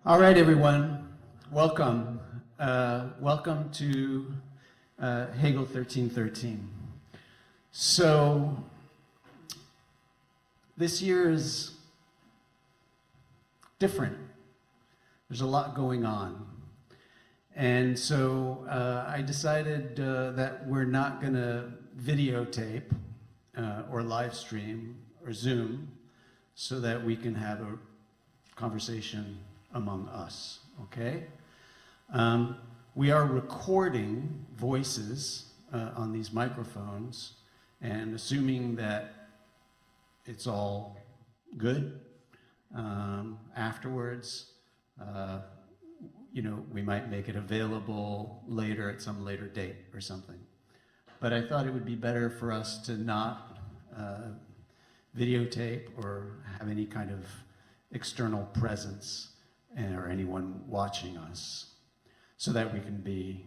All right, everyone, welcome. Welcome to Hegel 1313. So, this year is different. There's a lot going on. And so I decided that we're not going to videotape or live stream or Zoom so that we can have a conversation among us, okay? We are recording voices on these microphones, and assuming that it's all good, afterwards, you know, we might make it available later at some later date or something. But I thought it would be better for us to not videotape or have any kind of external presence or anyone watching us, so that we can be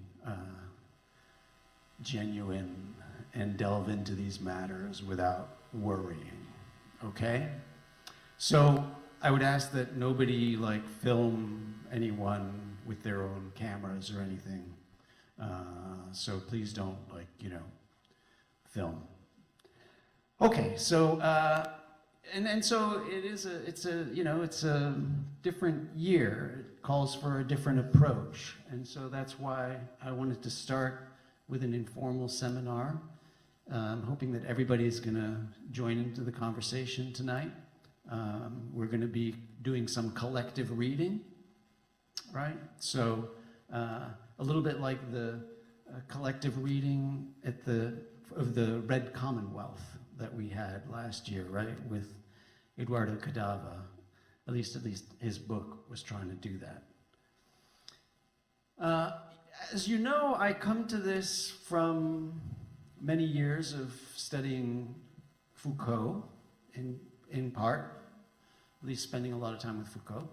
genuine and delve into these matters without worrying, okay? So I would ask that nobody film anyone with their own cameras or anything. So please don't film. Okay, so and so it's a different year. It calls for a different approach, and so that's why I wanted to start with an informal seminar. I'm hoping that everybody's going to join into the conversation tonight. We're going to be doing some collective reading, right? So a little bit like the collective reading of the Red Commonwealth that we had last year, right, with Eduardo Cadava. At least his book was trying to do that. As you know, I come to this from many years of studying Foucault, in part, at least spending a lot of time with Foucault.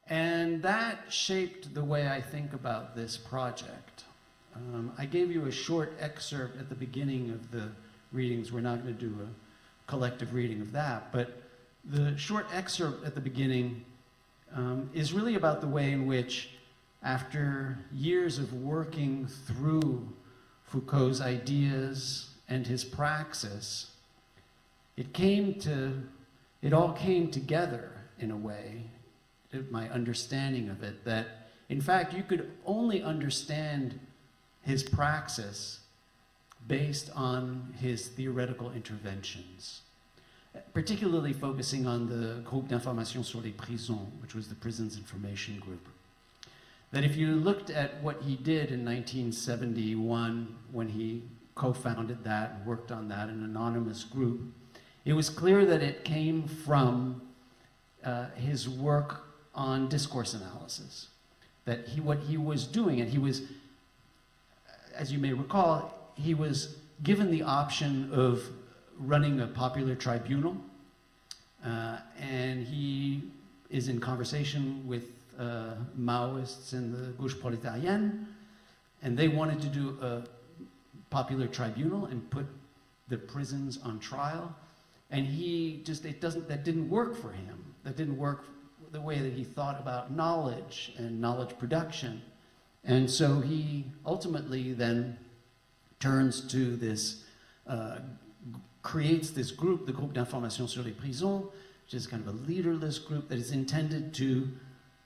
And that shaped the way I think about this project. I gave you a short excerpt at the beginning of the readings. We're not going to do a collective reading of that, but the short excerpt at the beginning is really about the way in which, after years of working through Foucault's ideas and his praxis, it all came together in a way, my understanding of it, that in fact you could only understand his praxis based on his theoretical interventions, particularly focusing on the Groupe d'Information sur les Prisons, which was the Prisons Information Group. That if you looked at what he did in 1971, when he co-founded that and worked on that, an anonymous group, it was clear that it came from his work on discourse analysis. That what he was doing, and he was, as you may recall, he was given the option of running a popular tribunal, and he is in conversation with Maoists in the Gauche Prolétarienne, and they wanted to do a popular tribunal and put the prisons on trial, and that didn't work for him. That didn't work the way that he thought about knowledge and knowledge production. And so he ultimately then turns to this, creates this group, the Groupe d'Information sur les Prisons, which is kind of a leaderless group that is intended to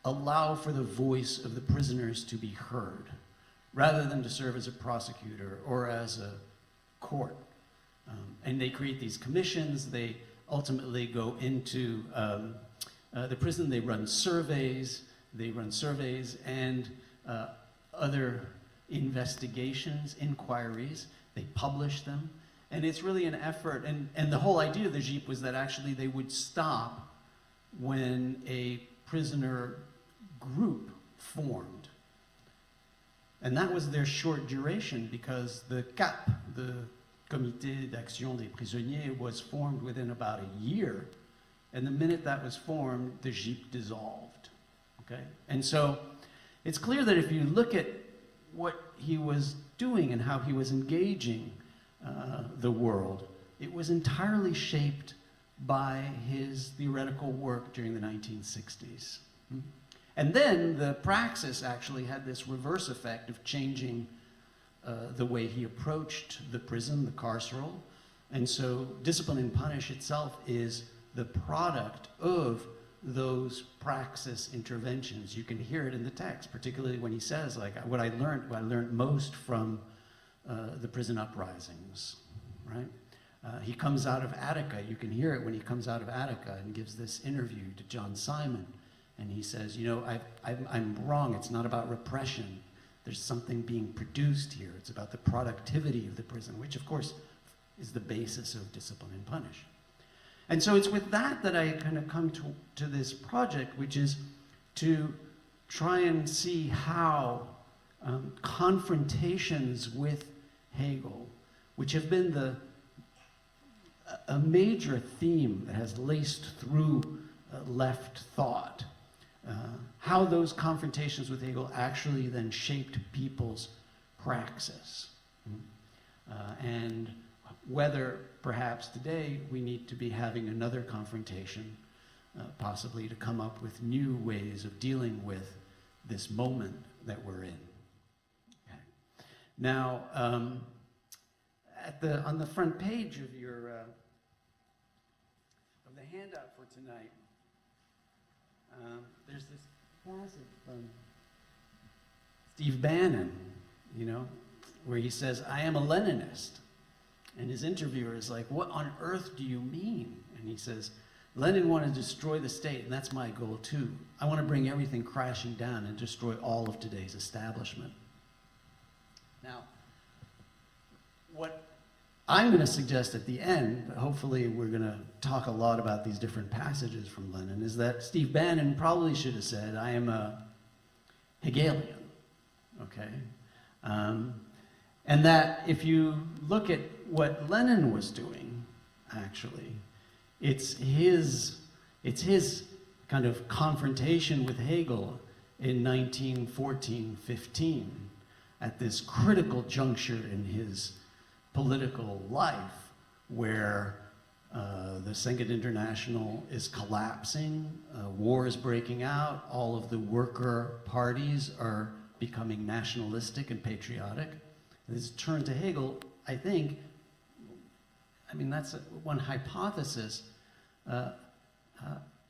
allow for the voice of the prisoners to be heard, rather than to serve as a prosecutor or as a court. And they create these commissions. They ultimately go into the prison. They run surveys. And other investigations, inquiries. They publish them. And it's really an effort. And the whole idea of the GIP was that actually they would stop when a prisoner group formed. And that was their short duration, because the CAP, the Comité d'Action des Prisonniers, was formed within about a year. And the minute that was formed, the GIP dissolved. Okay? And so it's clear that if you look at what he was doing and how he was engaging the world, it was entirely shaped by his theoretical work during the 1960s. And then the Praxis actually had this reverse effect of changing the way he approached the prison, the carceral. And so discipline and punish itself is the product of those praxis interventions. You can hear it in the text, particularly when he says, like, what I learned most from the prison uprisings, right? He comes out of Attica. You can hear it when he comes out of Attica and gives this interview to John Simon. And he says, you know, I'm wrong. It's not about repression. There's something being produced here. It's about the productivity of the prison, which, of course, is the basis of discipline and punish. And so it's with that that I kind of come to this project, which is to try and see how confrontations with Hegel, which have been a major theme that has laced through left thought, how those confrontations with Hegel actually then shaped people's praxis. And whether perhaps today we need to be having another confrontation, possibly to come up with new ways of dealing with this moment that we're in. Okay. Now, on the front page of your of the handout for tonight, there's this passage from Steve Bannon, you know, where he says, "I am a Leninist." And his interviewer is like, "What on earth do you mean?" And he says, "Lenin wanted to destroy the state, and that's my goal too. I want to bring everything crashing down and destroy all of today's establishment." Now, what I'm going to suggest at the end, but hopefully we're going to talk a lot about these different passages from Lenin, is that Steve Bannon probably should have said, "I am a Hegelian," okay? And that if you look at what Lenin was doing, actually, it's his kind of confrontation with Hegel in 1914-15 at this critical juncture in his political life where the Second International is collapsing, war is breaking out, all of the worker parties are becoming nationalistic and patriotic. His turn to Hegel, I think, I mean, that's one hypothesis,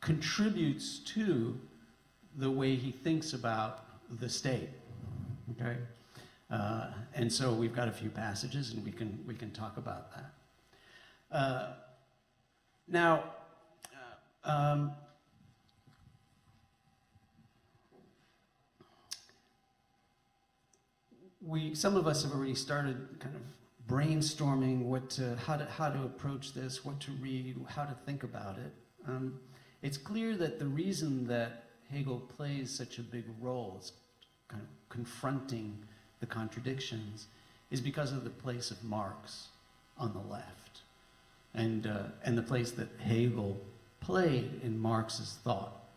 contributes to the way he thinks about the state, okay? And so we've got a few passages, and we can talk about that. Now, some of us have already started kind of brainstorming how to approach this, what to read, how to think about it. It's clear that the reason that Hegel plays such a big role, is kind of confronting the contradictions, is because of the place of Marx on the left, and the place that Hegel played in Marx's thought.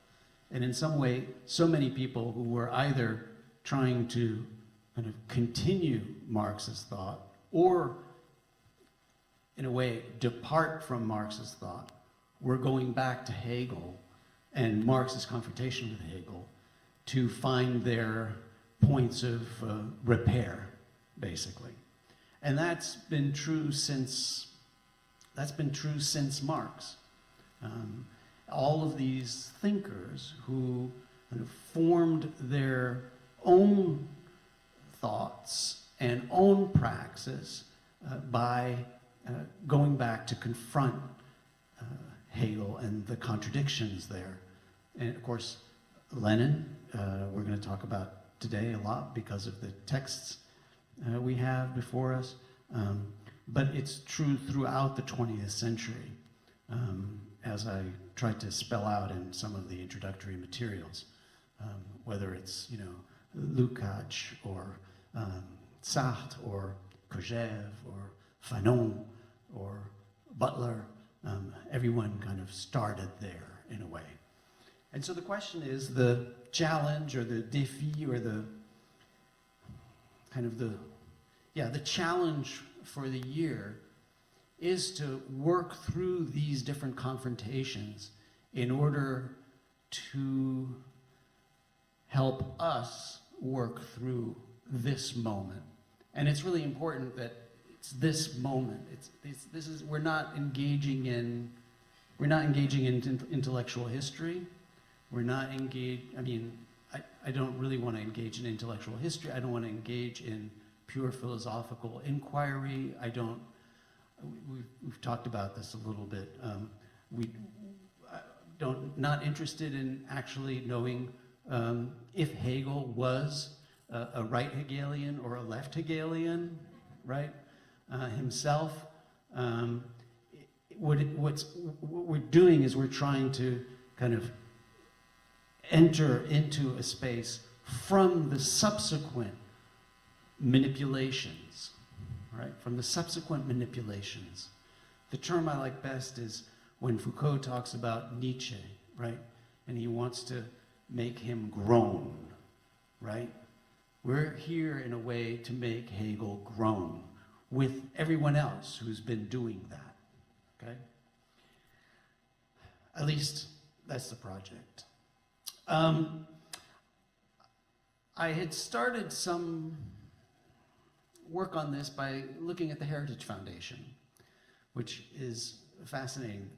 And in some way, so many people who were either trying to kind of continue Marx's thought, or in a way depart from Marx's thought, were going back to Hegel and Marx's confrontation with Hegel to find their points of repair, basically. And that's been true since Marx. All of these thinkers who kind of formed their own thoughts and own praxis by going back to confront Hegel and the contradictions there. And of course, Lenin, we're going to talk about today a lot because of the texts we have before us. But it's true throughout the 20th century, as I tried to spell out in some of the introductory materials, whether it's, you know, Lukács or Sartre or Kojève or Fanon or Butler, everyone kind of started there in a way. And so the question is, the challenge or the défi or the kind of the challenge for the year is to work through these different confrontations in order to help us work through this moment. And it's really important that it's this moment. We're not engaging in intellectual history. We're not engaged, I don't really want to engage in intellectual history. I don't want to engage in pure philosophical inquiry. We've talked about this a little bit. Not interested in actually knowing if Hegel was a right Hegelian or a left Hegelian, right? Himself. What we're doing is we're trying to kind of enter into a space from the subsequent manipulations, right? From the subsequent manipulations. The term I like best is when Foucault talks about Nietzsche, right? And he wants to make him groan, right? We're here in a way to make Hegel groan with everyone else who's been doing that, okay? At least that's the project. I had started some work on this by looking at the Heritage Foundation, which is fascinating.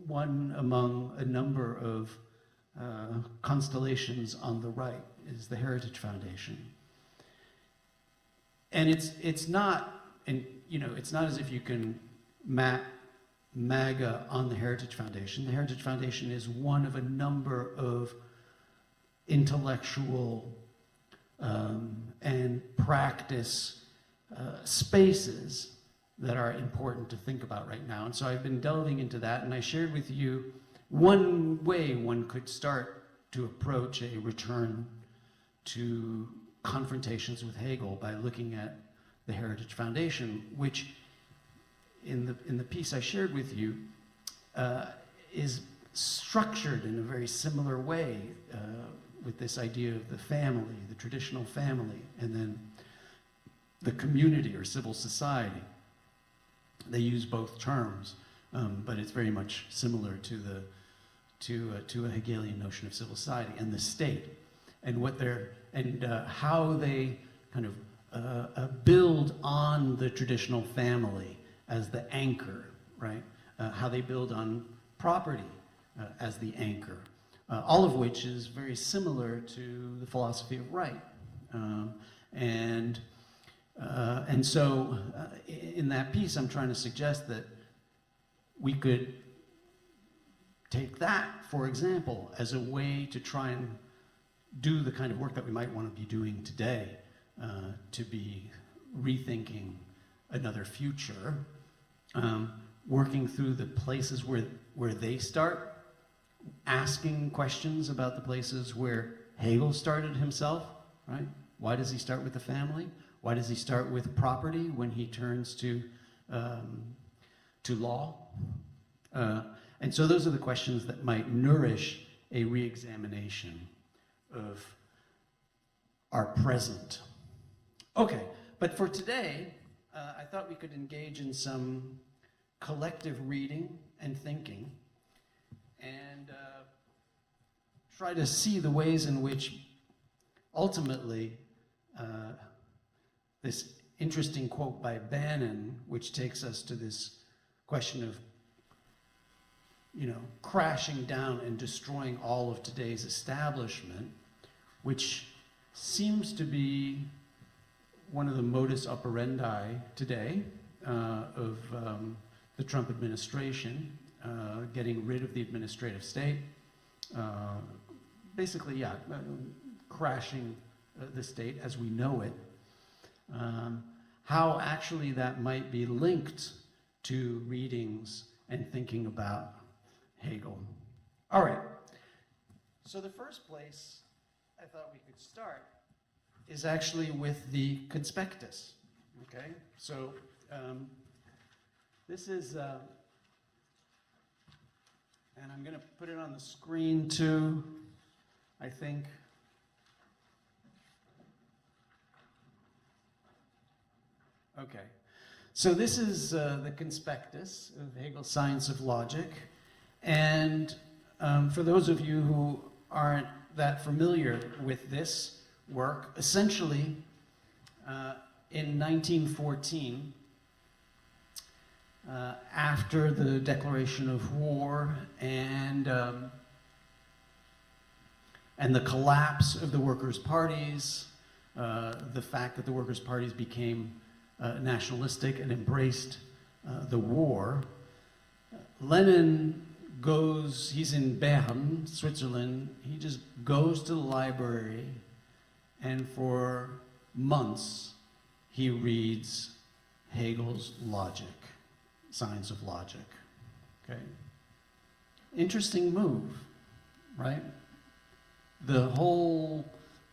One among a number of constellations on the right is the Heritage Foundation. And it's not as if you can map MAGA on the Heritage Foundation. The Heritage Foundation is one of a number of intellectual and practice spaces that are important to think about right now. And so I've been delving into that, and I shared with you one way one could start to approach a return to confrontations with Hegel by looking at the Heritage Foundation, which in the piece I shared with you is structured in a very similar way with this idea of the family, the traditional family, and then the community or civil society. They use both terms, but it's very much similar to a Hegelian notion of civil society and the state, and how they kind of build on the traditional family as the anchor, right? How they build on property as the anchor, all of which is very similar to the philosophy of right. And so in that piece, I'm trying to suggest that we could take that, for example, as a way to try and do the kind of work that we might want to be doing today, to be rethinking another future, working through the places where they start, asking questions about the places where Hegel started himself, right? Why does he start with the family? Why does he start with property when he turns to law? And so those are the questions that might nourish a re-examination of our present. Okay, but for today, I thought we could engage in some collective reading and thinking, and try to see the ways in which ultimately this interesting quote by Bannon, which takes us to this question of, crashing down and destroying all of today's establishment, which seems to be one of the modus operandi today of the Trump administration, getting rid of the administrative state, basically, crashing the state as we know it. How actually that might be linked to readings and thinking about Hegel. All right, so the first place I thought we could start is actually with the conspectus, okay? So this is, and I'm gonna put it on the screen too, I think. Okay, so this is the conspectus of Hegel's Science of Logic, and for those of you who aren't that familiar with this work, essentially in 1914, after the declaration of war and the collapse of the workers' parties, the fact that the workers' parties became nationalistic and embraced the war, Lenin goes, he's in Bern, Switzerland, he just goes to the library and for months he reads Hegel's Logic, Science of Logic, okay? Interesting move, right? The whole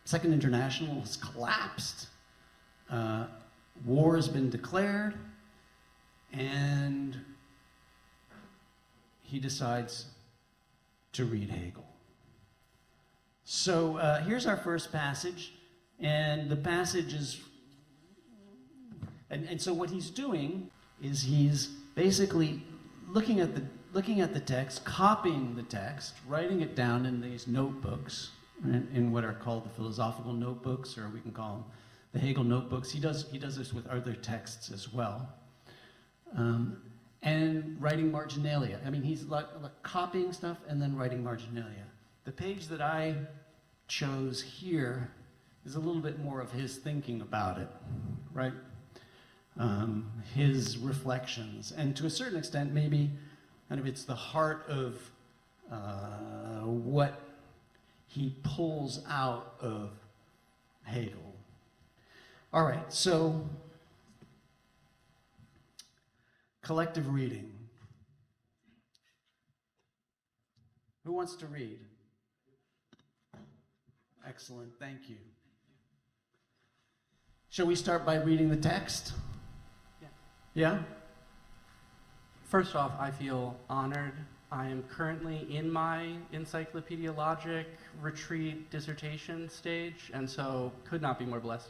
Second International has collapsed, war has been declared, and he decides to read Hegel. So here's our first passage, and the passage is, and so what he's doing is he's basically looking at the text, copying the text, writing it down in these notebooks, in what are called the philosophical notebooks, or we can call them the Hegel Notebooks. He does this with other texts as well. And writing marginalia. I mean, he's like copying stuff and then writing marginalia. The page that I chose here is a little bit more of his thinking about it, right? His reflections. And to a certain extent, maybe kind of it's the heart of what he pulls out of Hegel. All right, so collective reading. Who wants to read? Excellent, thank you. Shall we start by reading the text? Yeah. Yeah? First off, I feel honored. I am currently in my encyclopediologic retreat dissertation stage, and so could not be more blessed.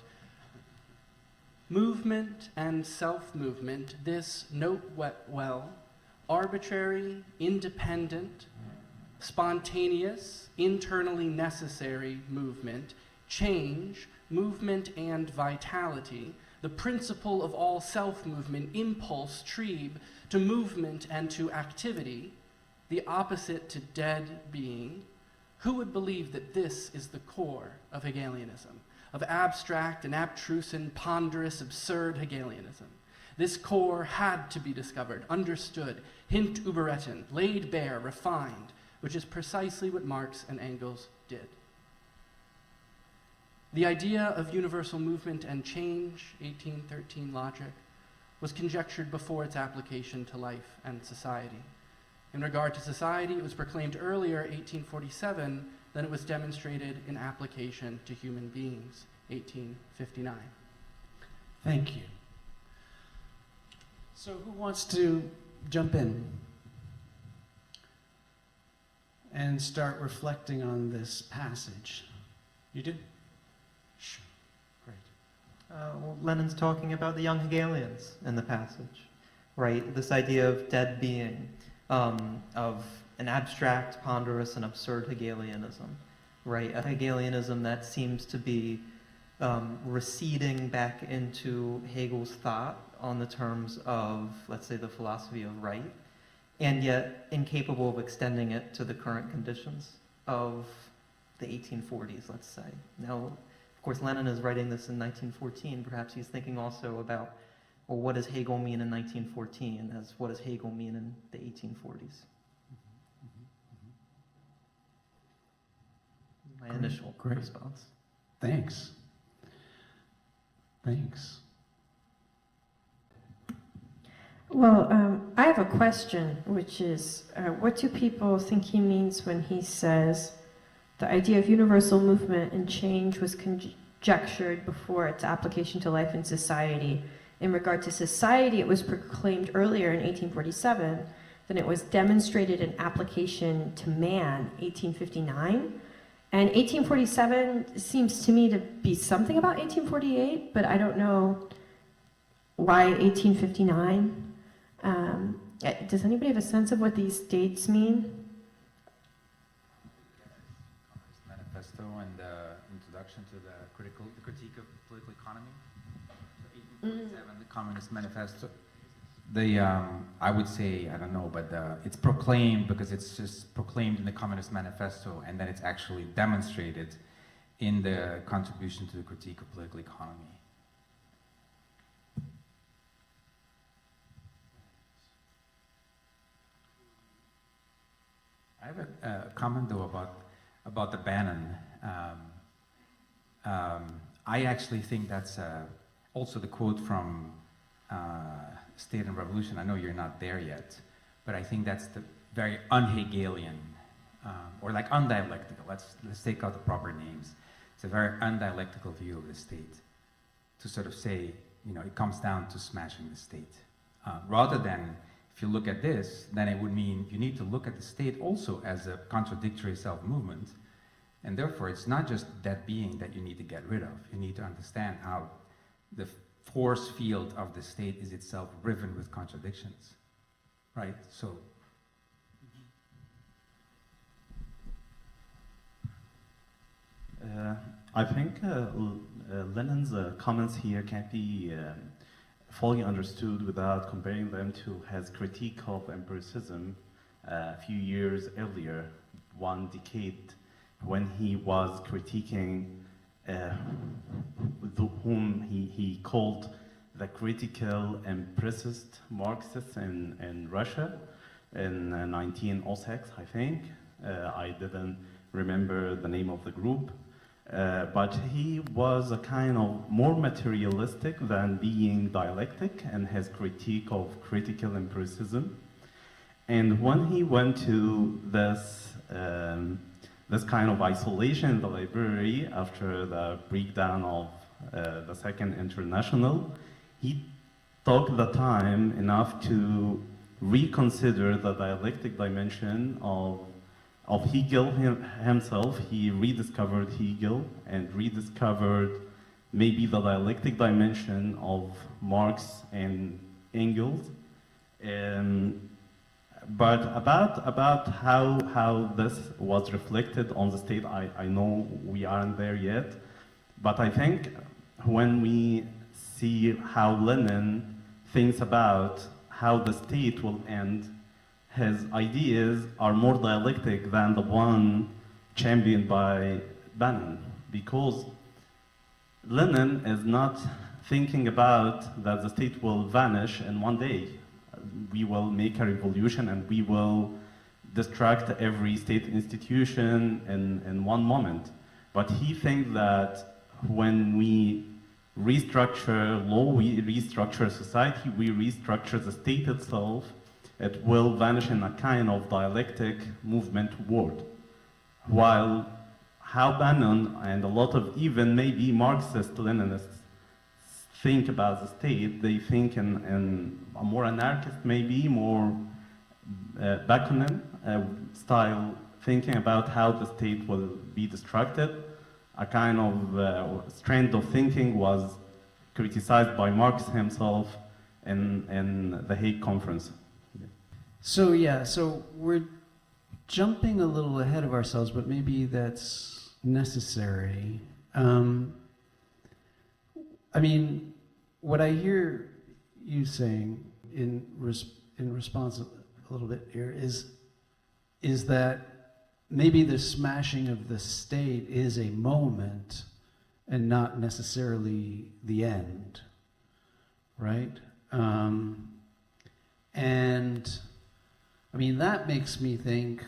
Movement and self-movement, this note well, arbitrary, independent, spontaneous, internally necessary movement, change, movement and vitality, the principle of all self-movement, impulse, trieb, to movement and to activity, the opposite to dead being. Who would believe that this is the core of Hegelianism, of abstract and abstruse and ponderous, absurd Hegelianism? This core had to be discovered, understood, hint überetten, laid bare, refined, which is precisely what Marx and Engels did. The idea of universal movement and change, 1813 logic, was conjectured before its application to life and society. In regard to society, it was proclaimed earlier, 1847, than it was demonstrated in application to human beings, 1859. Thank you. So who wants to jump in and start reflecting on this passage? You do? Sure. Great. Well, Lenin's talking about the young Hegelians in the passage, right? This idea of dead being, of an abstract, ponderous, and absurd Hegelianism, right? A Hegelianism that seems to be receding back into Hegel's thought on the terms of, let's say, the philosophy of right, and yet incapable of extending it to the current conditions of the 1840s, let's say. Now, of course, Lenin is writing this in 1914. Perhaps he's thinking also about, well, what does Hegel mean in 1914 as what does Hegel mean in the 1840s? My initial response. Thanks. Thanks. Well, I have a question, which is, what do people think he means when he says the idea of universal movement and change was conjectured before its application to life and society? In regard to society, it was proclaimed earlier in 1847, then it was demonstrated in application to man, 1859. And 1847 seems to me to be something about 1848, but I don't know why 1859. Does anybody have a sense of what these dates mean? Manifesto and the introduction to the critique of political economy. So 1847, the Communist Manifesto. I would say, I don't know, but it's proclaimed because it's just proclaimed in the Communist Manifesto, and then it's actually demonstrated in the contribution to the critique of political economy. I have a comment though about the Bannon. I actually think that's also the quote from State and Revolution. I know you're not there yet, but I think that's the very un-Hegelian, or like undialectical. Let's take out the proper names. It's a very undialectical view of the state, to sort of say, you know, it comes down to smashing the state, rather than. If you look at this, then it would mean you need to look at the state also as a contradictory self-movement, and therefore it's not just that being that you need to get rid of. You need to understand how the force field of the state is itself riven with contradictions, right? So. I think Lenin's comments here can't be fully understood without comparing them to his critique of empiricism a few years earlier, one decade, when he was critiquing whom he called the critical empiricist Marxists in Russia in 1906, I think. I didn't remember the name of the group. But he was a kind of more materialistic than being dialectic in his critique of critical empiricism. And when he went to this kind of isolation in the library after the breakdown of the Second International, he took the time enough to reconsider the dialectic dimension of Hegel himself. He rediscovered Hegel and rediscovered maybe the dialectic dimension of Marx and Engels. But about how this was reflected on the state, I know we aren't there yet. But I think when we see how Lenin thinks about how the state will end, his ideas are more dialectic than the one championed by Bannon, because Lenin is not thinking about that the state will vanish in one day. We will make a revolution and we will destruct every state institution in one moment. But he thinks that when we restructure law, we restructure society, we restructure the state itself, it will vanish in a kind of dialectic movement toward. While how Bannon and a lot of even maybe Marxist-Leninists think about the state, they think in a more anarchist, maybe more Bakunin style thinking about how the state will be destructed. A kind of strand of thinking was criticized by Marx himself in the Hague Conference. So yeah, so we're jumping a little ahead of ourselves, but maybe that's necessary. I mean, what I hear you saying in response a little bit here is that maybe the smashing of the state is a moment and not necessarily the end, right? And I mean, that makes me think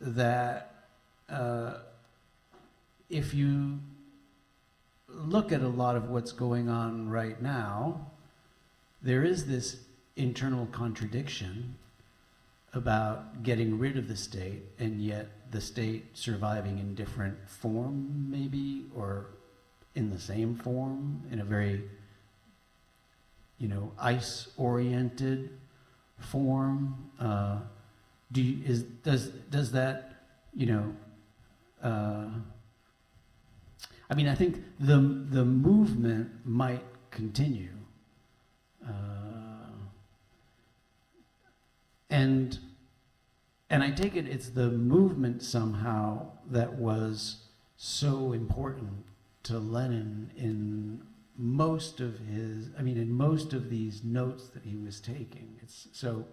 that if you look at a lot of what's going on right now, there is this internal contradiction about getting rid of the state and yet the state surviving in different form, maybe, or in the same form, in a very, ICE-oriented form. Does that, I mean, I think the movement might continue, and I take it it's the movement somehow that was so important to Lenin in most of his, I mean, in most of these notes that he was taking. It's so,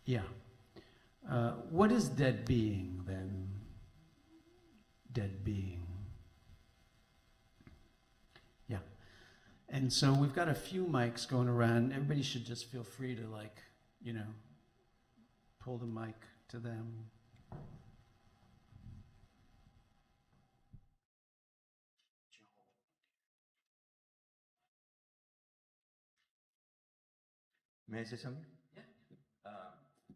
yeah. What is dead being then? Dead being. Yeah. And so we've got a few mics going around. Everybody should just feel free to, like, you know, pull the mic to them. May I say something? Yeah.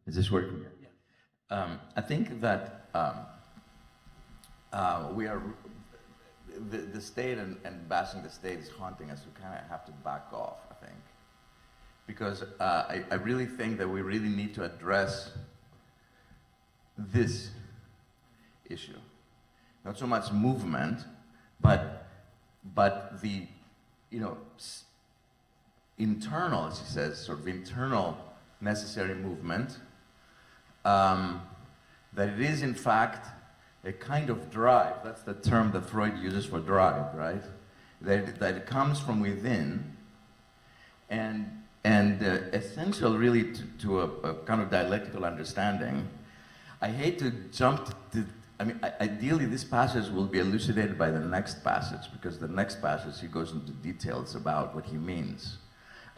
Is this working? Yeah. I think that we are, the state and bashing the state is haunting us. We kind of have to back off, I think. Because I really think that we really need to address this issue. Not so much movement, but the, you know, internal, as he says, sort of internal necessary movement, that it is in fact a kind of drive. That's the term that Freud uses for drive, right? That it comes from within, and essential really to a kind of dialectical understanding. I hate to jump to, I mean, ideally this passage will be elucidated by the next passage, because the next passage he goes into details about what he means.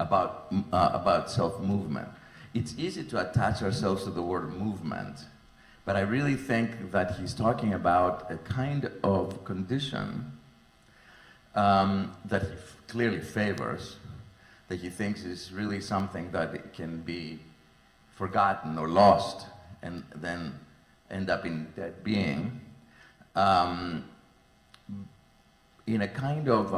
About self-movement. It's easy to attach ourselves to the word movement, but I really think that he's talking about a kind of condition that he clearly favors, that he thinks is really something that it can be forgotten or lost and then end up in dead being, in a kind of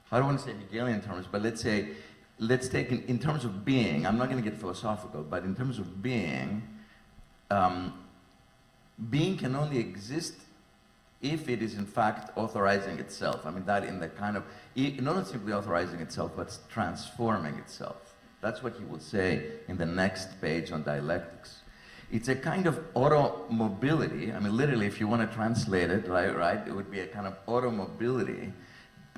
I don't want to say Hegelian terms, but let's take in terms of being, I'm not going to get philosophical, but in terms of being, being can only exist if it is in fact authorizing itself. I mean, that in the kind of, not simply authorizing itself, but transforming itself. That's what he will say in the next page on dialectics. It's a kind of automobility. I mean, literally, if you want to translate it, right, it would be a kind of automobility,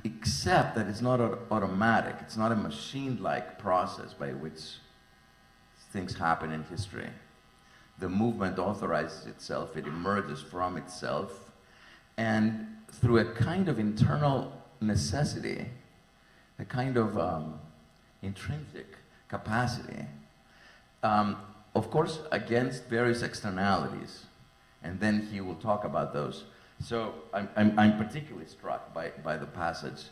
except that it's not automatic. It's not a machine-like process by which things happen in history. The movement authorizes itself, it emerges from itself, and through a kind of internal necessity, a kind of intrinsic capacity, of course, against various externalities, and then he will talk about those. So I'm particularly struck by the passage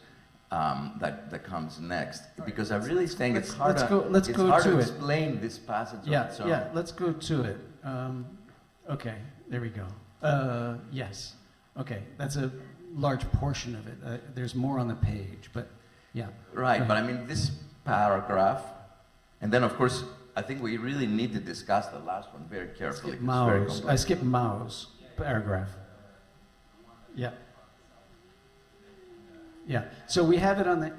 that comes next, because I really think it's hard to explain this passage on its own. Yeah, let's go to it. Okay, there we go. Yes, okay, that's a large portion of it. There's more on the page, but yeah. Right, but I mean this paragraph, and then of course, I think we really need to discuss the last one very carefully. I skipped Mao's paragraph. Yeah. Yeah. So we have it on the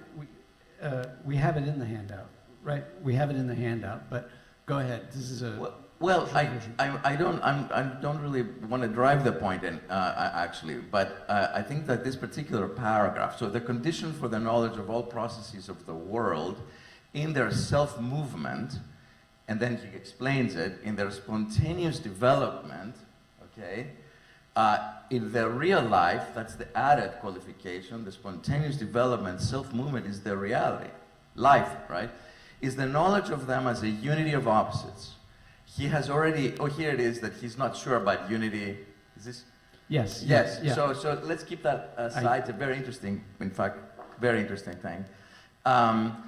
we have it in the handout, right? We have it in the handout. But go ahead. This is a well. I don't really want to drive the point in actually, but I think that this particular paragraph. So the condition for the knowledge of all processes of the world, in their self-movement, and then he explains it in their spontaneous development. Okay. In the real life, that's the added qualification, the spontaneous development, self-movement is the reality. Life, right? Is the knowledge of them as a unity of opposites. He has already, here it is, that he's not sure about unity. Is this? Yes. Yes. Yeah. So let's keep that aside. It's a very interesting, in fact, very interesting thing.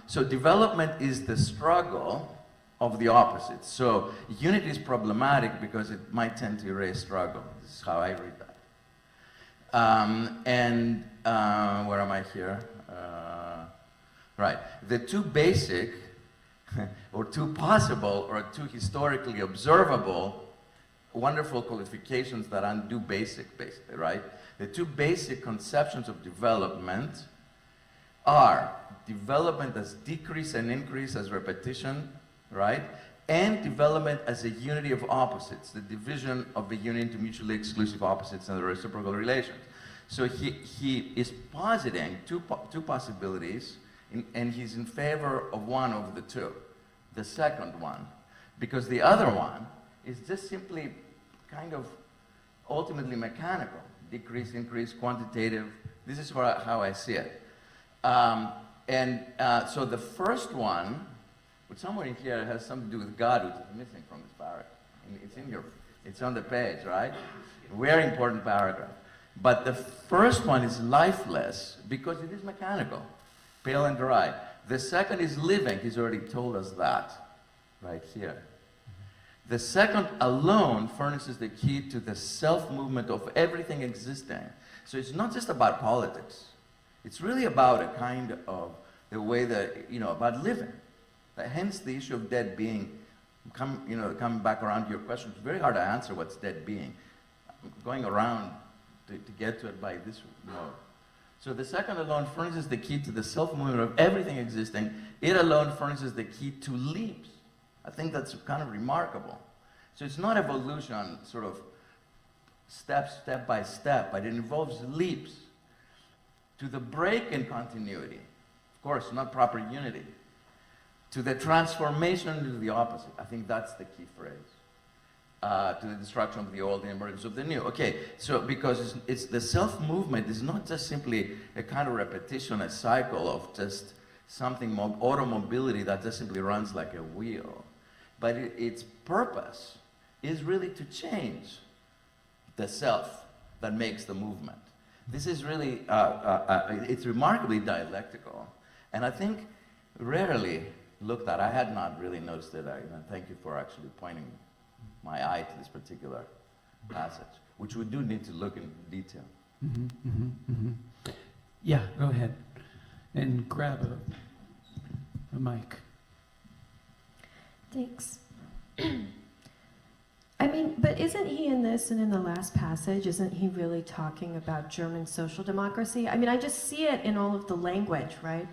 So development is the struggle of the opposites. So unity is problematic because it might tend to erase struggle. This is how I read that. Where am I here? Right. The two basic, or two possible, or two historically observable wonderful qualifications that undo basic, basically, right? The two basic conceptions of development are development as decrease and increase as repetition, right? and development as a unity of opposites, the division of the union into mutually exclusive opposites and the reciprocal relations. So he is positing two possibilities, and he's in favor of one of the two, the second one, because the other one is just simply kind of ultimately mechanical, decrease, increase, quantitative. This is how I see it. So the first one, which somewhere in here has something to do with God, which is missing from this paragraph. It's on the page, right? Very important paragraph. But the first one is lifeless because it is mechanical, pale and dry. The second is living. He's already told us that, right here. The second alone furnishes the key to the self-movement of everything existing. So it's not just about politics. It's really about a kind of the way that, about living. Hence the issue of dead being, coming back around to your question, it's very hard to answer what's dead being. I'm going around to get to it by this mode. So the second alone furnishes the key to the self-movement of everything existing. It alone furnishes the key to leaps. I think that's kind of remarkable. So it's not evolution, sort of step by step, but it involves leaps to the break in continuity. Of course, not proper unity. To the transformation into the opposite. I think that's the key phrase. To the destruction of the old and emergence of the new. Okay, so because it's the self-movement is not just simply a kind of repetition, a cycle of just something, automobility that just simply runs like a wheel. But its purpose is really to change the self that makes the movement. This is really, it's remarkably dialectical. And I think rarely looked at. I had not really noticed it. Thank you for actually pointing my eye to this particular passage, which we do need to look in detail. Yeah, go ahead and grab a mic. Thanks. I mean, but isn't he in this and in the last passage, isn't he really talking about German social democracy? I mean, I just see it in all of the language, right?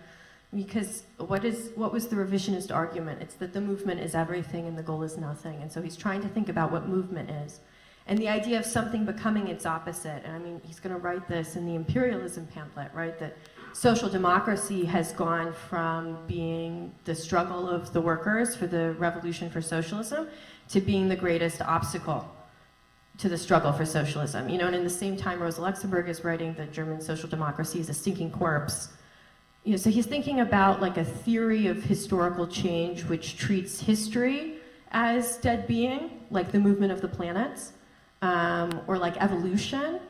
Because what was the revisionist argument? It's that the movement is everything and the goal is nothing. And so he's trying to think about what movement is. And the idea of something becoming its opposite. And I mean, he's going to write this in the Imperialism pamphlet, right? That social democracy has gone from being the struggle of the workers for the revolution for socialism to being the greatest obstacle to the struggle for socialism. And in the same time, Rosa Luxemburg is writing that German social democracy is a stinking corpse. So he's thinking about like a theory of historical change which treats history as dead being, like the movement of the planets, or like evolution,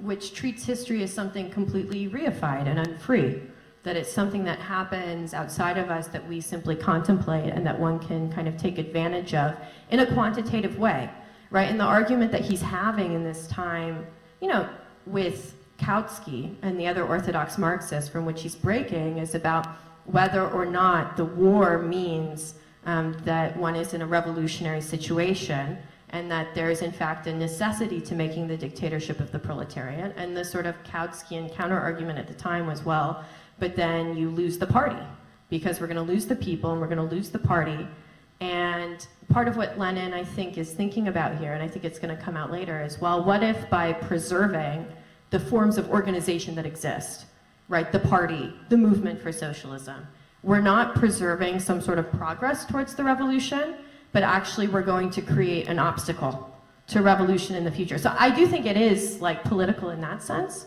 which treats history as something completely reified and unfree, that it's something that happens outside of us that we simply contemplate and that one can kind of take advantage of in a quantitative way, right? And the argument that he's having in this time, with Kautsky and the other orthodox Marxists from which he's breaking is about whether or not the war means that one is in a revolutionary situation and that there is in fact a necessity to making the dictatorship of the proletariat. And the sort of Kautskian counter-argument at the time was, well, but then you lose the party because we're going to lose the people and we're going to lose the party. And part of what Lenin, I think, is thinking about here, and I think it's going to come out later, is, well, what if by preserving the forms of organization that exist, right? The party, the movement for socialism. We're not preserving some sort of progress towards the revolution, but actually we're going to create an obstacle to revolution in the future. So I do think it is like political in that sense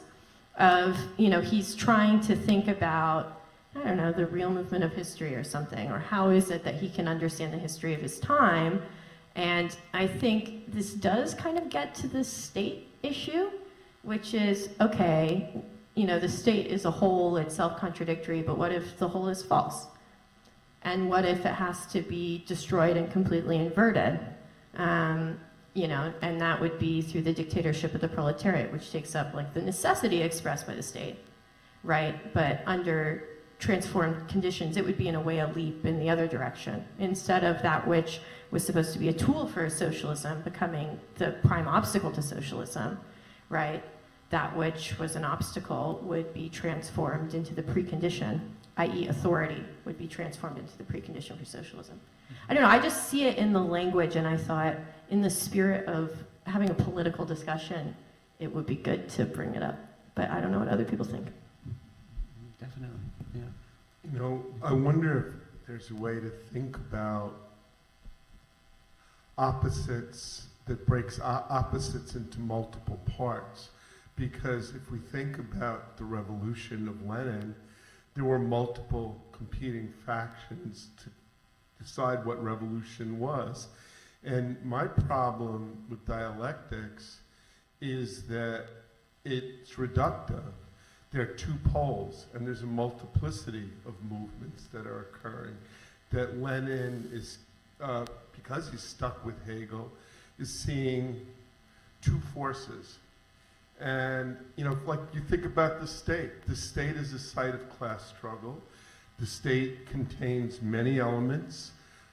of, he's trying to think about, I don't know, the real movement of history or something, or how is it that he can understand the history of his time. And I think this does kind of get to the state issue, which is, okay, the state is a whole, it's self-contradictory, but what if the whole is false? And what if it has to be destroyed and completely inverted? And that would be through the dictatorship of the proletariat, which takes up like the necessity expressed by the state, right? But under transformed conditions, it would be in a way a leap in the other direction, instead of that which was supposed to be a tool for socialism becoming the prime obstacle to socialism, right? That which was an obstacle would be transformed into the precondition i.e. authority, would be transformed into the precondition for socialism. I don't know, I just see it in the language, and I thought, in the spirit of having a political discussion, it would be good to bring it up. But I don't know what other people think. Definitely, yeah. You know, I wonder if there's a way to think about opposites that breaks opposites into multiple parts. Because if we think about the revolution of Lenin, there were multiple competing factions to decide what revolution was. And my problem with dialectics is that it's reductive. There are two poles, and there's a multiplicity of movements that are occurring. That Lenin is, because he's stuck with Hegel, is seeing two forces. And, you know, like you think about the state is a site of class struggle. The state contains many elements,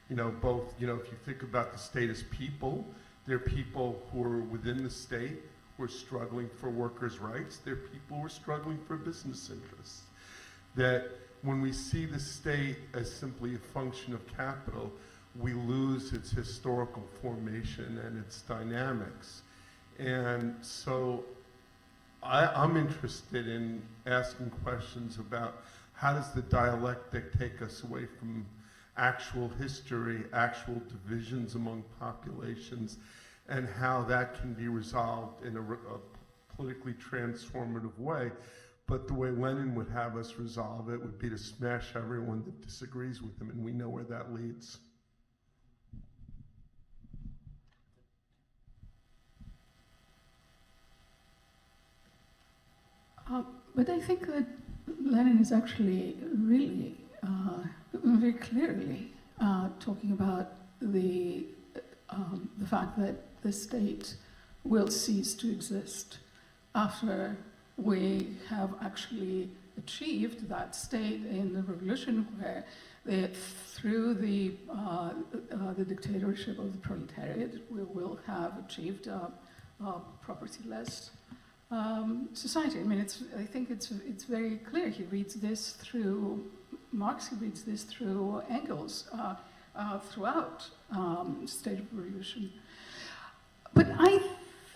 you know, both, you know, if you think about the state as people, there are people who are within the state who are struggling for workers' rights. There are people who are struggling for business interests. That when we see the state as simply a function of capital, we lose its historical formation and its dynamics. And so I'm interested in asking questions about how does the dialectic take us away from actual history, actual divisions among populations, and how that can be resolved in a politically transformative way. But the way Lenin would have us resolve it would be to smash everyone that disagrees with him, and we know where that leads. But I think that Lenin is actually really very clearly talking about the fact that the state will cease to exist after we have actually achieved that state in the revolution where through the dictatorship of the proletariat we will have achieved a propertyless society. I mean, I think it's very clear. He reads this through Marx. He reads this through Engels throughout State of Revolution. But I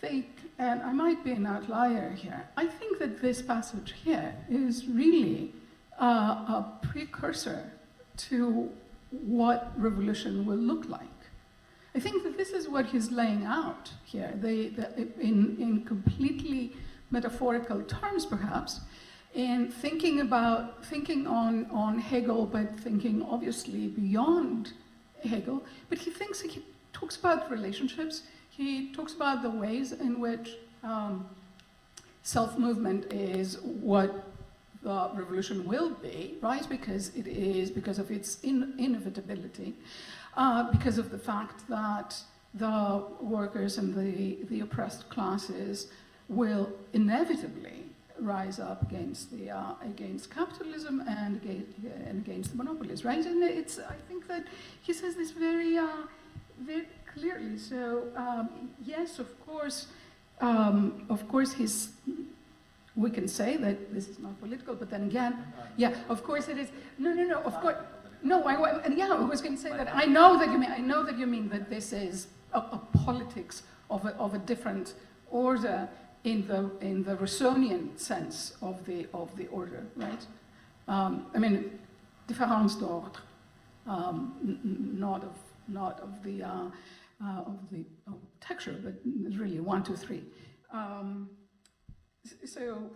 think, and I might be an outlier here, I think that this passage here is really a precursor to what revolution will look like. I think that this is what he's laying out here, in completely metaphorical terms, perhaps, in thinking on Hegel, but thinking obviously beyond Hegel. But he talks about relationships. He talks about the ways in which self-movement is what the revolution will be, right? Because of its inevitability. Because of the fact that the workers and the oppressed classes will inevitably rise up against capitalism and against the monopolies, right? And I think that he says this very clearly. So yes, of course, we can say that this is not political, but then again, yeah, of course it is. No, of course. No, I was going to say that I know that you mean that this is a politics of a different order in the Rousseauian sense of the order, right? I mean, différence d'ordre, not of the texture, but really 1, 2, 3. So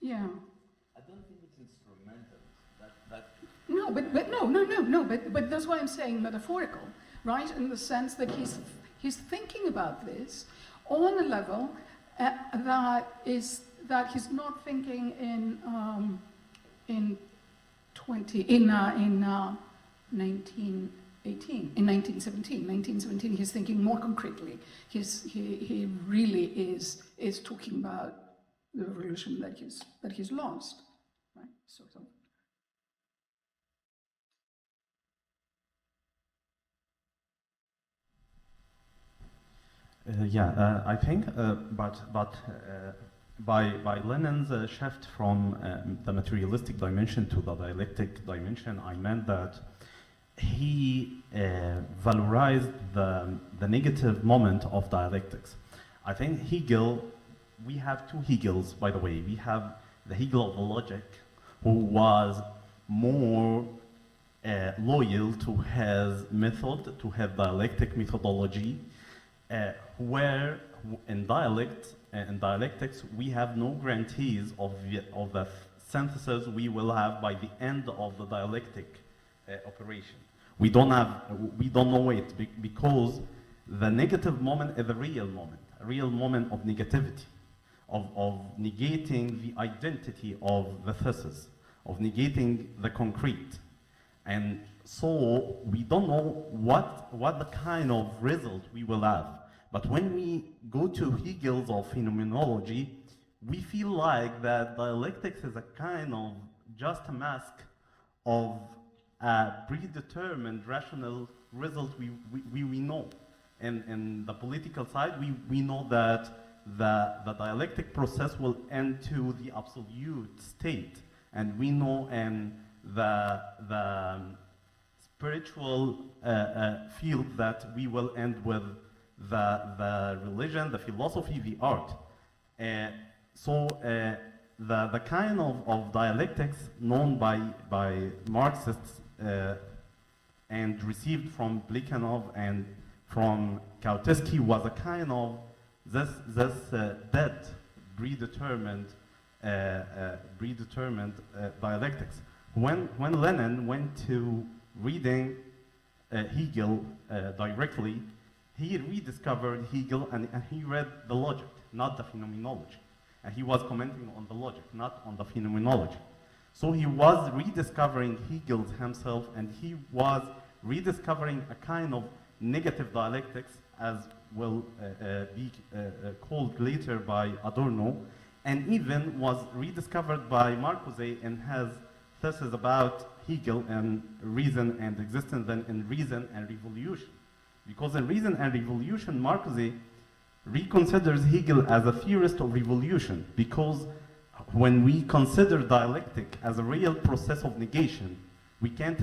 yeah. I don't think it's instrumental. No, but that's why I'm saying metaphorical, right? In the sense that he's thinking about this on a level that he's not thinking in 1918, in 1917. 1917, he's thinking more concretely. He really is talking about the revolution that he's lost, right? So. I think, but by Lenin's shift from the materialistic dimension to the dialectic dimension, I meant that he valorized the negative moment of dialectics. I think Hegel, we have two Hegels, by the way. We have the Hegel of the logic, who was more loyal to his method, to his dialectic methodology, where in dialectics we have no guarantees of the synthesis we will have by the end of the dialectic operation. We don't know it because the negative moment is a real moment of negativity, of negating the identity of the thesis, of negating the concrete. And so we don't know what the kind of result we will have. But when we go to Hegel's of phenomenology, we feel like that dialectics is a kind of just a mask of a predetermined rational result we know. And in the political side, we know that the dialectic process will end to the absolute state. And we know in the spiritual field that we will end with the religion, the philosophy, the art. So the kind of dialectics known by Marxists and received from Plekhanov and from Kautsky was a kind of this dead, predetermined dialectics. When Lenin went to reading Hegel directly, he rediscovered Hegel and he read the logic, not the phenomenology. And he was commenting on the logic, not on the phenomenology. So he was rediscovering Hegel himself, and he was rediscovering a kind of negative dialectics, as will be called later by Adorno, and even was rediscovered by Marcuse in his thesis about Hegel and reason and existence, then in Reason and Revolution. Because in Reason and Revolution, Marcuse reconsiders Hegel as a theorist of revolution, because when we consider dialectic as a real process of negation, we can't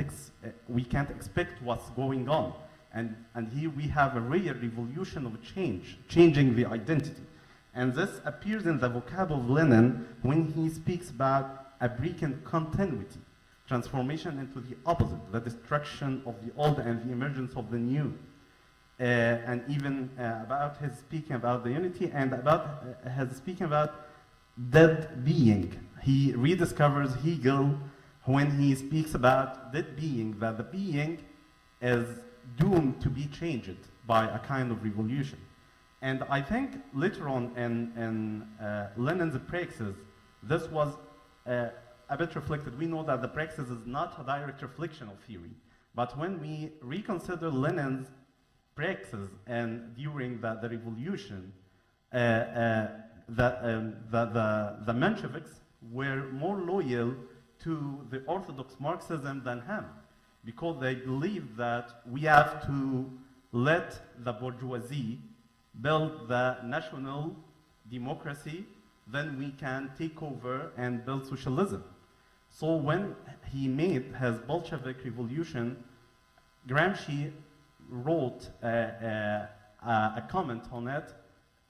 expect what's going on. And here we have a real revolution of change, changing the identity. And this appears in the vocabulary of Lenin when he speaks about a break in continuity, transformation into the opposite, the destruction of the old and the emergence of the new. And even about his speaking about the unity and about his speaking about dead being. He rediscovers Hegel when he speaks about dead being, that the being is doomed to be changed by a kind of revolution. And I think later on in Lenin's Praxis, this was a bit reflected. We know that the Praxis is not a direct reflection of theory, but when we reconsider Lenin's Praxis and during the revolution, the Mensheviks were more loyal to the Orthodox Marxism than him, because they believed that we have to let the bourgeoisie build the national democracy, then we can take over and build socialism. So when he made his Bolshevik revolution, Gramsci wrote a comment on it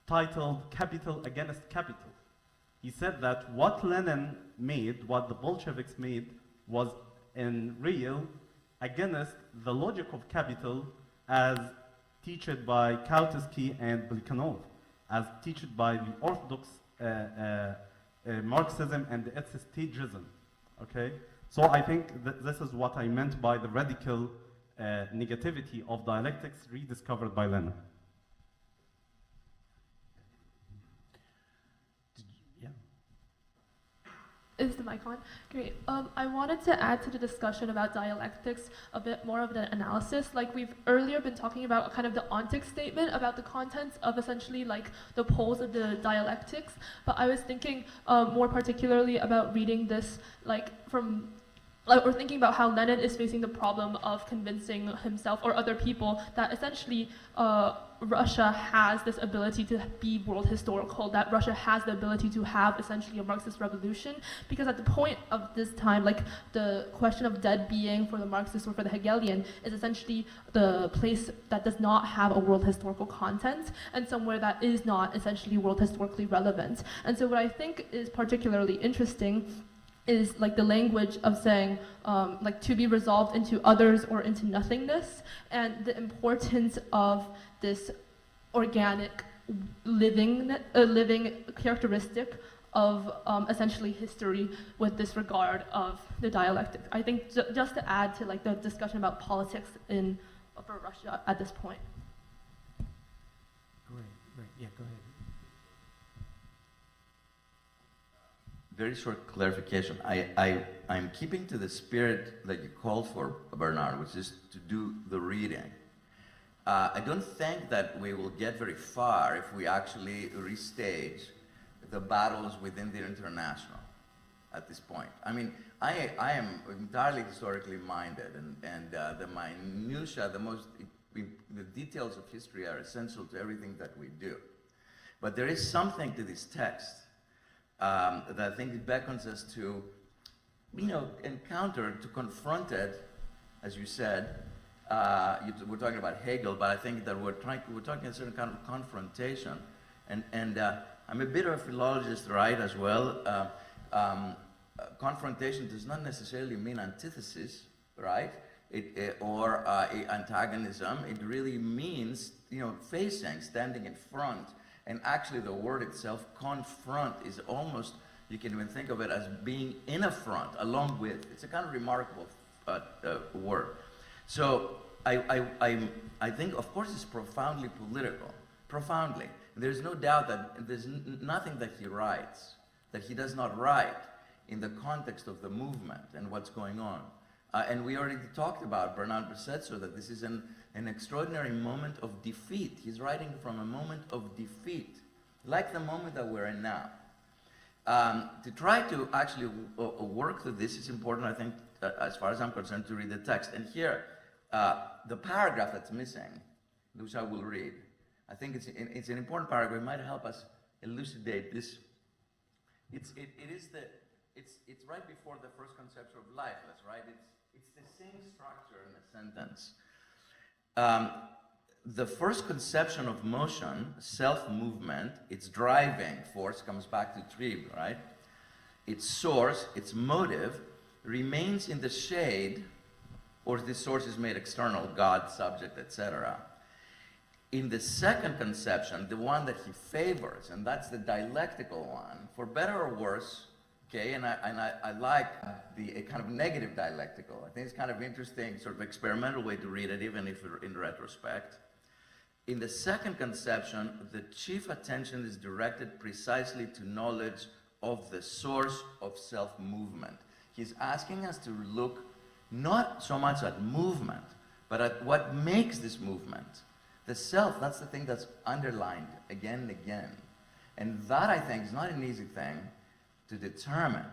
titled "Capital Against Capital." He said that what Lenin made, what the Bolsheviks made, was in real against the logic of capital as taught by Kautsky and Plekhanov, as taught by the Orthodox Marxism and its stagism. Okay, so I think that this is what I meant by the radical negativity of dialectics rediscovered by Lenin. Is the mic on? Great. I wanted to add to the discussion about dialectics a bit more of an analysis. Like we've earlier been talking about kind of the ontic statement about the contents of essentially like the poles of the dialectics. But I was thinking more particularly about reading this like from or thinking about how Lenin is facing the problem of convincing himself or other people that essentially Russia has this ability to be world historical, that Russia has the ability to have essentially a Marxist revolution, because at the point of this time, like the question of dead being for the Marxist or for the Hegelian is essentially the place that does not have a world historical content and somewhere that is not essentially world historically relevant. And so what I think is particularly interesting is like the language of saying like to be resolved into others or into nothingness, and the importance of this organic living characteristic of essentially history with disregard of the dialectic. I think just to add to like the discussion about politics for Russia at this point. Great, yeah, go ahead. Very short clarification. I'm keeping to the spirit that you called for, Bernard, which is to do the reading. I don't think that we will get very far if we actually restage the battles within the international at this point. I mean, I am entirely historically minded, and the minutiae, the details of history are essential to everything that we do. But there is something to this text that I think it beckons us to, encounter, to confront it, as you said. We're talking about Hegel, but I think that we're talking a certain kind of confrontation. And I'm a bit of a philologist, right, as well. Confrontation does not necessarily mean antithesis, right? Or antagonism. It really means, facing, standing in front. And actually the word itself, confront, is almost, you can even think of it as being in a front, along with. It's a kind of remarkable word. So I think, of course, it's profoundly political, profoundly. There's no doubt that there's nothing that he writes, that he does not write in the context of the movement and what's going on. And we already talked about, Bernard said so, that this is an extraordinary moment of defeat. He's writing from a moment of defeat, like the moment that we're in now. To try to actually work through this, it's important, I think, as far as I'm concerned, to read the text. And here, the paragraph that's missing, which I will read, I think it's an important paragraph. It might help us elucidate this. It's right before the first conception of life, that's right? It's the same structure in a sentence. The first conception of motion, self-movement, its driving force, comes back to Trieb, right? Its source, its motive, remains in the shade, or this source is made external, God, subject, etc. In the second conception, the one that he favors, and that's the dialectical one, for better or worse, okay, and I like a kind of negative dialectical. I think it's kind of interesting, sort of experimental way to read it, even if in retrospect. In the second conception, the chief attention is directed precisely to knowledge of the source of self-movement. He's asking us to look not so much at movement, but at what makes this movement. The self, that's the thing that's underlined again and again. And that, I think, is not an easy thing to determine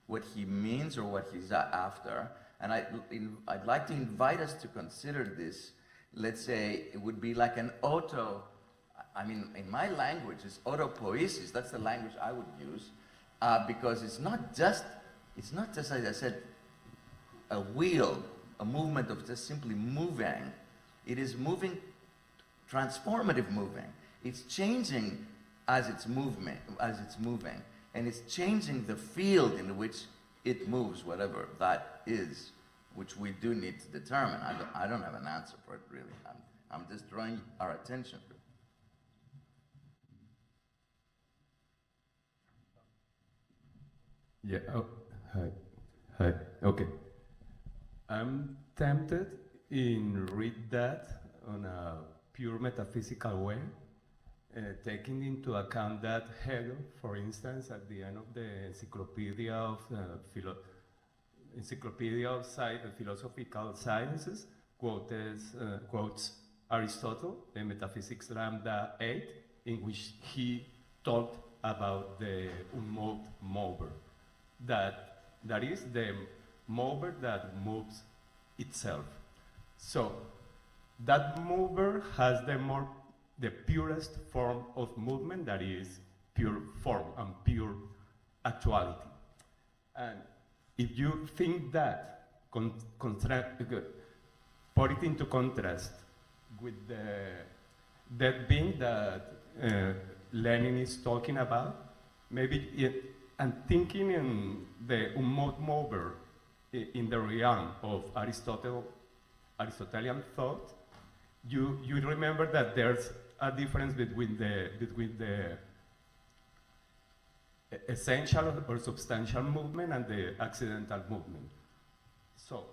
what he means or what he's after. And I'd like to invite us to consider this. Let's say it would be like an in my language, it's autopoiesis. That's the language I would use, because it's not just, as I said, a wheel, a movement of just simply moving. It is moving, transformative moving. It's changing as it's moving. And it's changing the field in which it moves, whatever that is, which we do need to determine. I don't have an answer for it, really. I'm just drawing our attention to it. Yeah, oh, hi, okay. I'm tempted in read that on a pure metaphysical way, taking into account that Hegel, for instance, at the end of the Encyclopedia of Philosophical Sciences, quotes Aristotle, the Metaphysics Lambda 8, in which he talked about the unmoved mover. That is the mover that moves itself. So that mover has the purest form of movement, that is pure form and pure actuality. And if you think that, put it into contrast with that being that Lenin is talking about, and thinking in the mover in the realm of Aristotelian thought, you remember that there's a difference between the essential or substantial movement and the accidental movement. So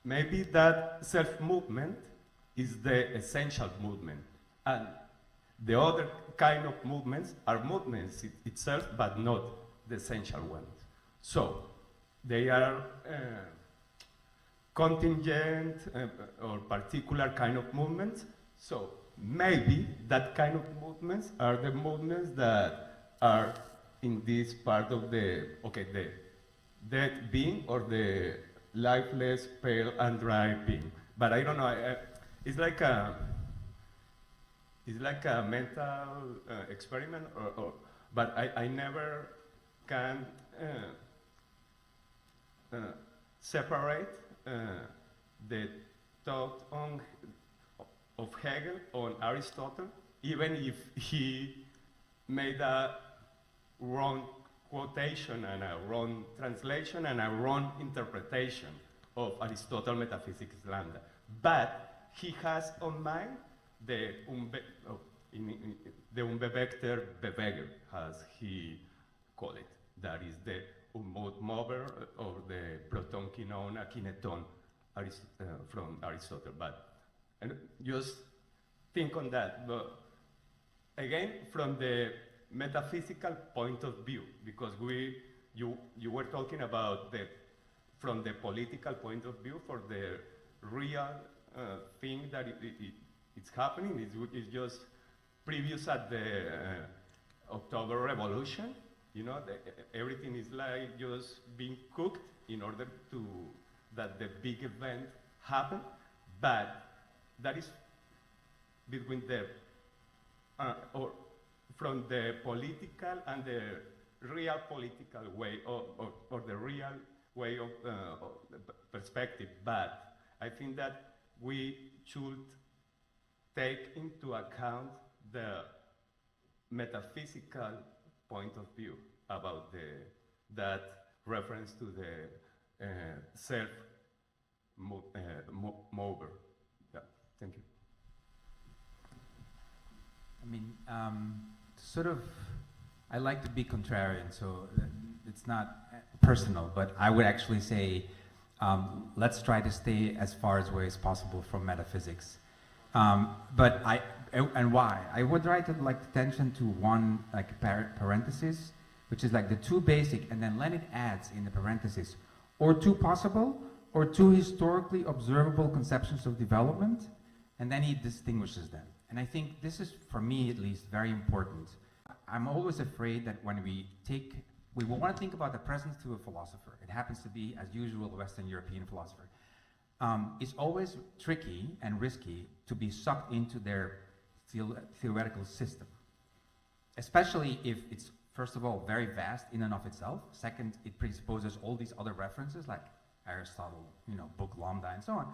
maybe that self-movement is the essential movement, and the other kind of movements are movements itself, but not the essential ones. So they are contingent or particular kind of movements. So maybe that kind of movements are the movements that are in this part of the dead being or the lifeless, pale, and dry being. But I don't know. It's like a mental experiment, but I never can separate the thought of Hegel on Aristotle, even if he made a wrong quotation and a wrong translation and a wrong interpretation of Aristotle Metaphysics Lambda. But he has on mind the unbewegter Beweger, as he called it. That is the mover or the proton kineton kineton from Aristotle. But just think on that. But again, from the metaphysical point of view, because you were talking about from the political point of view, for the real thing that it's happening is just previous at the October Revolution. You know, everything is like just being cooked in order to that the big event happen, but that is between the or from the political and the real political way or the real way of perspective. But I think that we should take into account the metaphysical point of view about that reference to the self-mover. Yeah, thank you. I mean, I like to be contrarian, so it's not personal, but I would actually say, let's try to stay as far away as possible from metaphysics. And why? I would try to attention to one parenthesis, which is the two basic, and then Lenin adds in the parenthesis, or two possible, or two historically observable conceptions of development, and then he distinguishes them. And I think this is, for me at least, very important. I'm always afraid that when we want to think about the present through a philosopher. It happens to be, as usual, a Western European philosopher. It's always tricky and risky to be sucked into their theoretical system, especially if it's, first of all, very vast in and of itself. Second, it presupposes all these other references like Aristotle, book Lambda, and so on.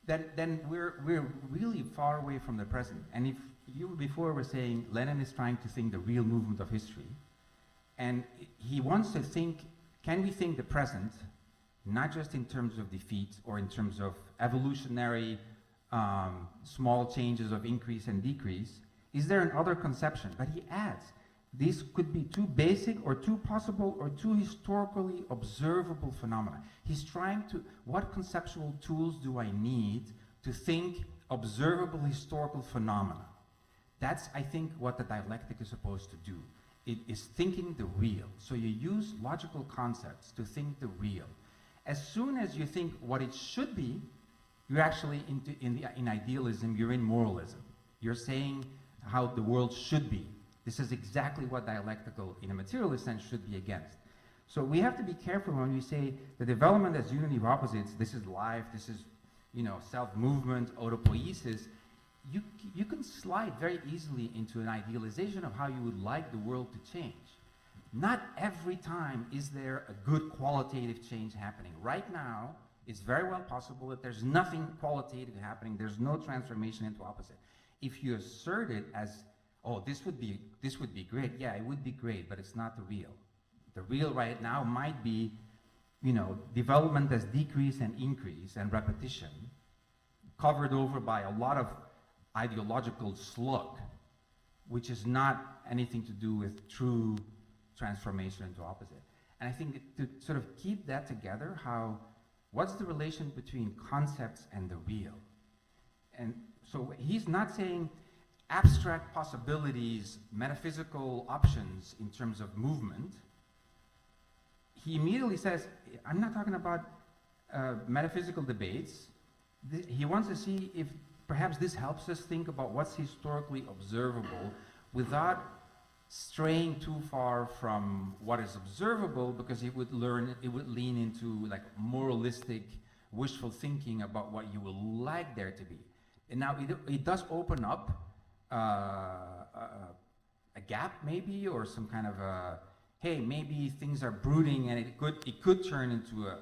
Then we're really far away from the present. And if you before were saying Lenin is trying to think the real movement of history, and he wants to think, can we think the present, not just in terms of defeat or in terms of evolutionary small changes of increase and decrease? Is there another conception? But he adds, these could be two basic or two possible or two historically observable phenomena. He's trying to, what conceptual tools do I need to think observable historical phenomena? That's, I think, what the dialectic is supposed to do. It is thinking the real. So you use logical concepts to think the real. As soon as you think what it should be, you're actually in idealism, you're in moralism. You're saying how the world should be. This is exactly what dialectical, in a materialist sense, should be against. So we have to be careful when we say the development as unity of opposites, this is life, this is, self-movement, autopoiesis. You can slide very easily into an idealization of how you would like the world to change. Not every time is there a good qualitative change happening. Right now, it's very well possible that there's nothing qualitative happening, there's no transformation into opposite. If you assert it as, oh, this would be great, yeah, it would be great, but it's not the real. The real right now might be, development as decrease and increase and repetition, covered over by a lot of ideological slug, which is not anything to do with true transformation into opposite. And I think to sort of keep that together, what's the relation between concepts and the real? And so he's not saying abstract possibilities, metaphysical options in terms of movement. He immediately says, I'm not talking about metaphysical debates. He wants to see if perhaps this helps us think about what's historically observable without straying too far from what is observable, because it would lean into like moralistic, wishful thinking about what you would like there to be. And now it does open up a gap maybe, or some kind of a, hey, maybe things are brooding and it could turn into a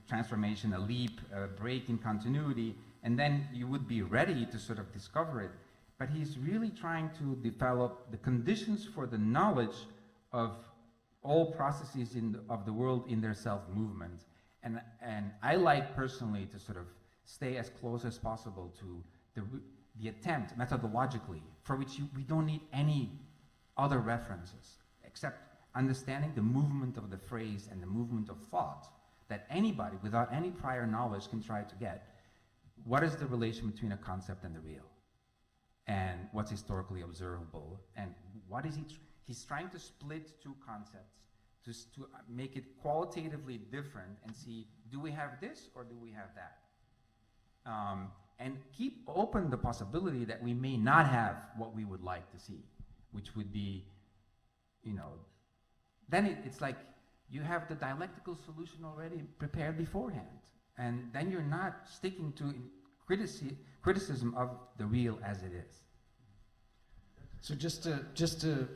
transformation, a leap, a break in continuity, and then you would be ready to sort of discover it. But he's really trying to develop the conditions for the knowledge of all processes of the world in their self-movement. And I like personally to sort of stay as close as possible to the attempt methodologically, for which we don't need any other references, except understanding the movement of the phrase and the movement of thought that anybody without any prior knowledge can try to get. What is the relation between a concept and the real? And what's historically observable? And what is he's trying to split two concepts to make it qualitatively different and see, do we have this or do we have that? And keep open the possibility that we may not have what we would like to see, which would be, then it's like you have the dialectical solution already prepared beforehand. And then you're not sticking to criticism of the real as it is. So just to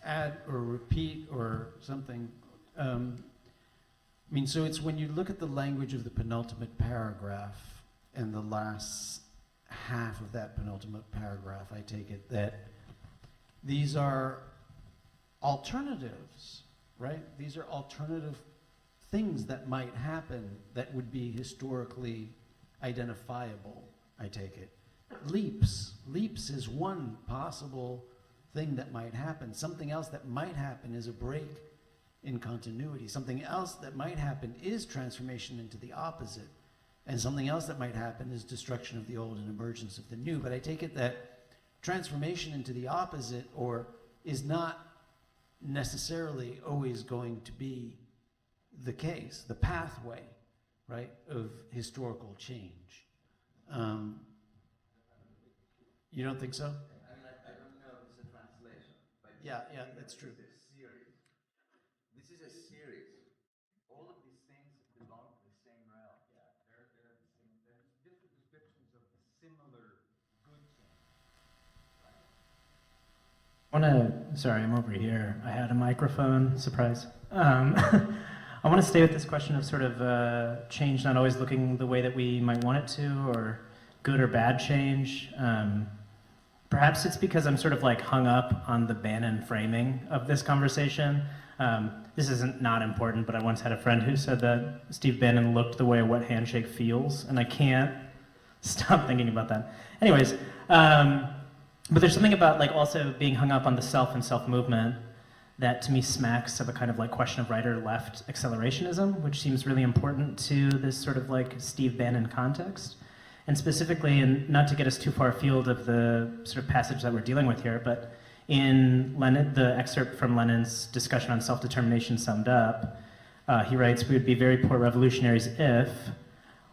add or repeat or something, so it's when you look at the language of the penultimate paragraph and the last half of that penultimate paragraph, I take it that these are alternatives, right? These are alternative things that might happen that would be historically identifiable, I take it. Leaps is one possible thing that might happen. Something else that might happen is a break in continuity. Something else that might happen is transformation into the opposite. And something else that might happen is destruction of the old and emergence of the new. But I take it that transformation into the opposite is not necessarily always going to be the case, the pathway, right, of historical change. You don't think so? I don't know if it's a translation. But Yeah, that's true. This is a series. All of these things belong to the same realm. Yeah, they're the same. They're different descriptions of similar good things. Sorry, I'm over here. I had a microphone, surprise. I want to stay with this question of sort of change not always looking the way that we might want it to, or good or bad change. Perhaps it's because I'm sort of like hung up on the Bannon framing of this conversation. This isn't not important, but I once had a friend who said that Steve Bannon looked the way a wet handshake feels, and I can't stop thinking about that. Anyways, but there's something about like also being hung up on the self and self-movement that to me smacks of a kind of like question of right or left accelerationism, which seems really important to this sort of like Steve Bannon context. And specifically, and not to get us too far afield of the sort of passage that we're dealing with here, but in Lenin, the excerpt from Lenin's discussion on self-determination summed up, he writes, "We would be very poor revolutionaries if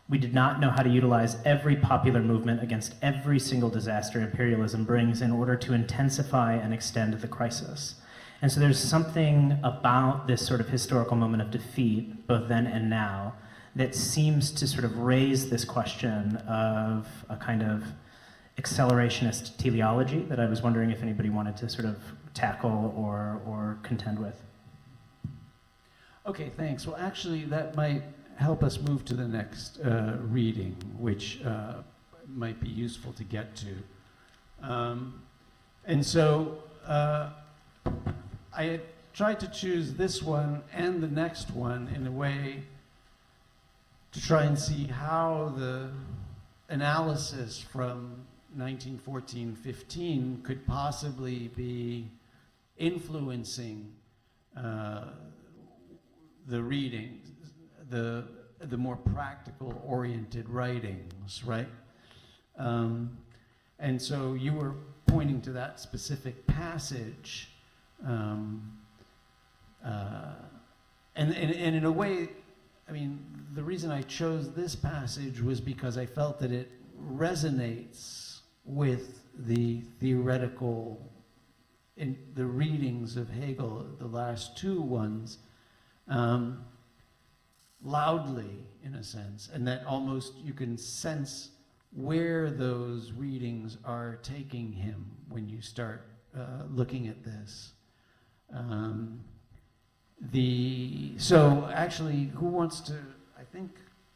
we did not know how to utilize every popular movement against every single disaster imperialism brings in order to intensify and extend the crisis." And so there's something about this sort of historical moment of defeat, both then and now, that seems to sort of raise this question of a kind of accelerationist teleology that I was wondering if anybody wanted to sort of tackle or contend with. Okay, thanks. Well, actually, that might help us move to the next reading, which might be useful to get to. And so I had tried to choose this one and the next one in a way to try and see how the analysis from 1914-15 could possibly be influencing the readings, the more practical oriented writings, right? And so you were pointing to that specific passage, and in a way, I mean, the reason I chose this passage was because I felt that it resonates with the theoretical, in the readings of Hegel, the last two ones, loudly, in a sense, and that almost you can sense where those readings are taking him when you start looking at this. So actually, who wants to? I think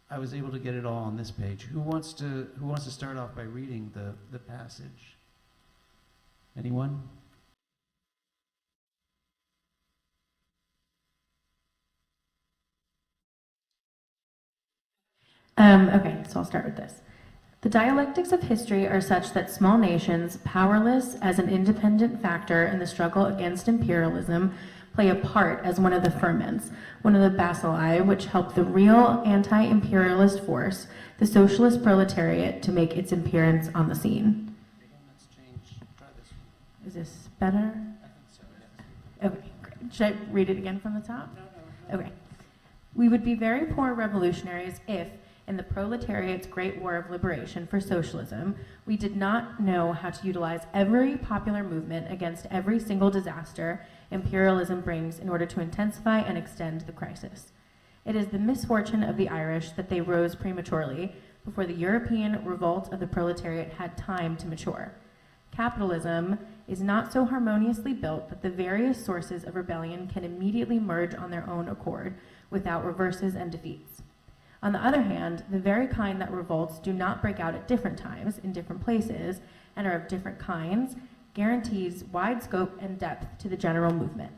I was able to get it all on this page. Who wants to start off by reading the passage? Anyone? Okay, so I'll start with this. The dialectics of history are such that small nations, powerless as an independent factor in the struggle against imperialism, play a part as one of the ferments, one of the bacilli which help the real anti-imperialist force, the socialist proletariat, to make its appearance on the scene. Let's change. Try this one. Is this better? I think so, yes. Okay, great. Should I read it again from the top? No. Okay. We would be very poor revolutionaries if, in the proletariat's great war of liberation for socialism, we did not know how to utilize every popular movement against every single disaster imperialism brings in order to intensify and extend the crisis. It is the misfortune of the Irish that they rose prematurely, before the European revolt of the proletariat had time to mature. Capitalism is not so harmoniously built that the various sources of rebellion can immediately merge on their own accord without reverses and defeats. On the other hand, the very kind that revolts do not break out at different times, in different places, and are of different kinds, guarantees wide scope and depth to the general movement.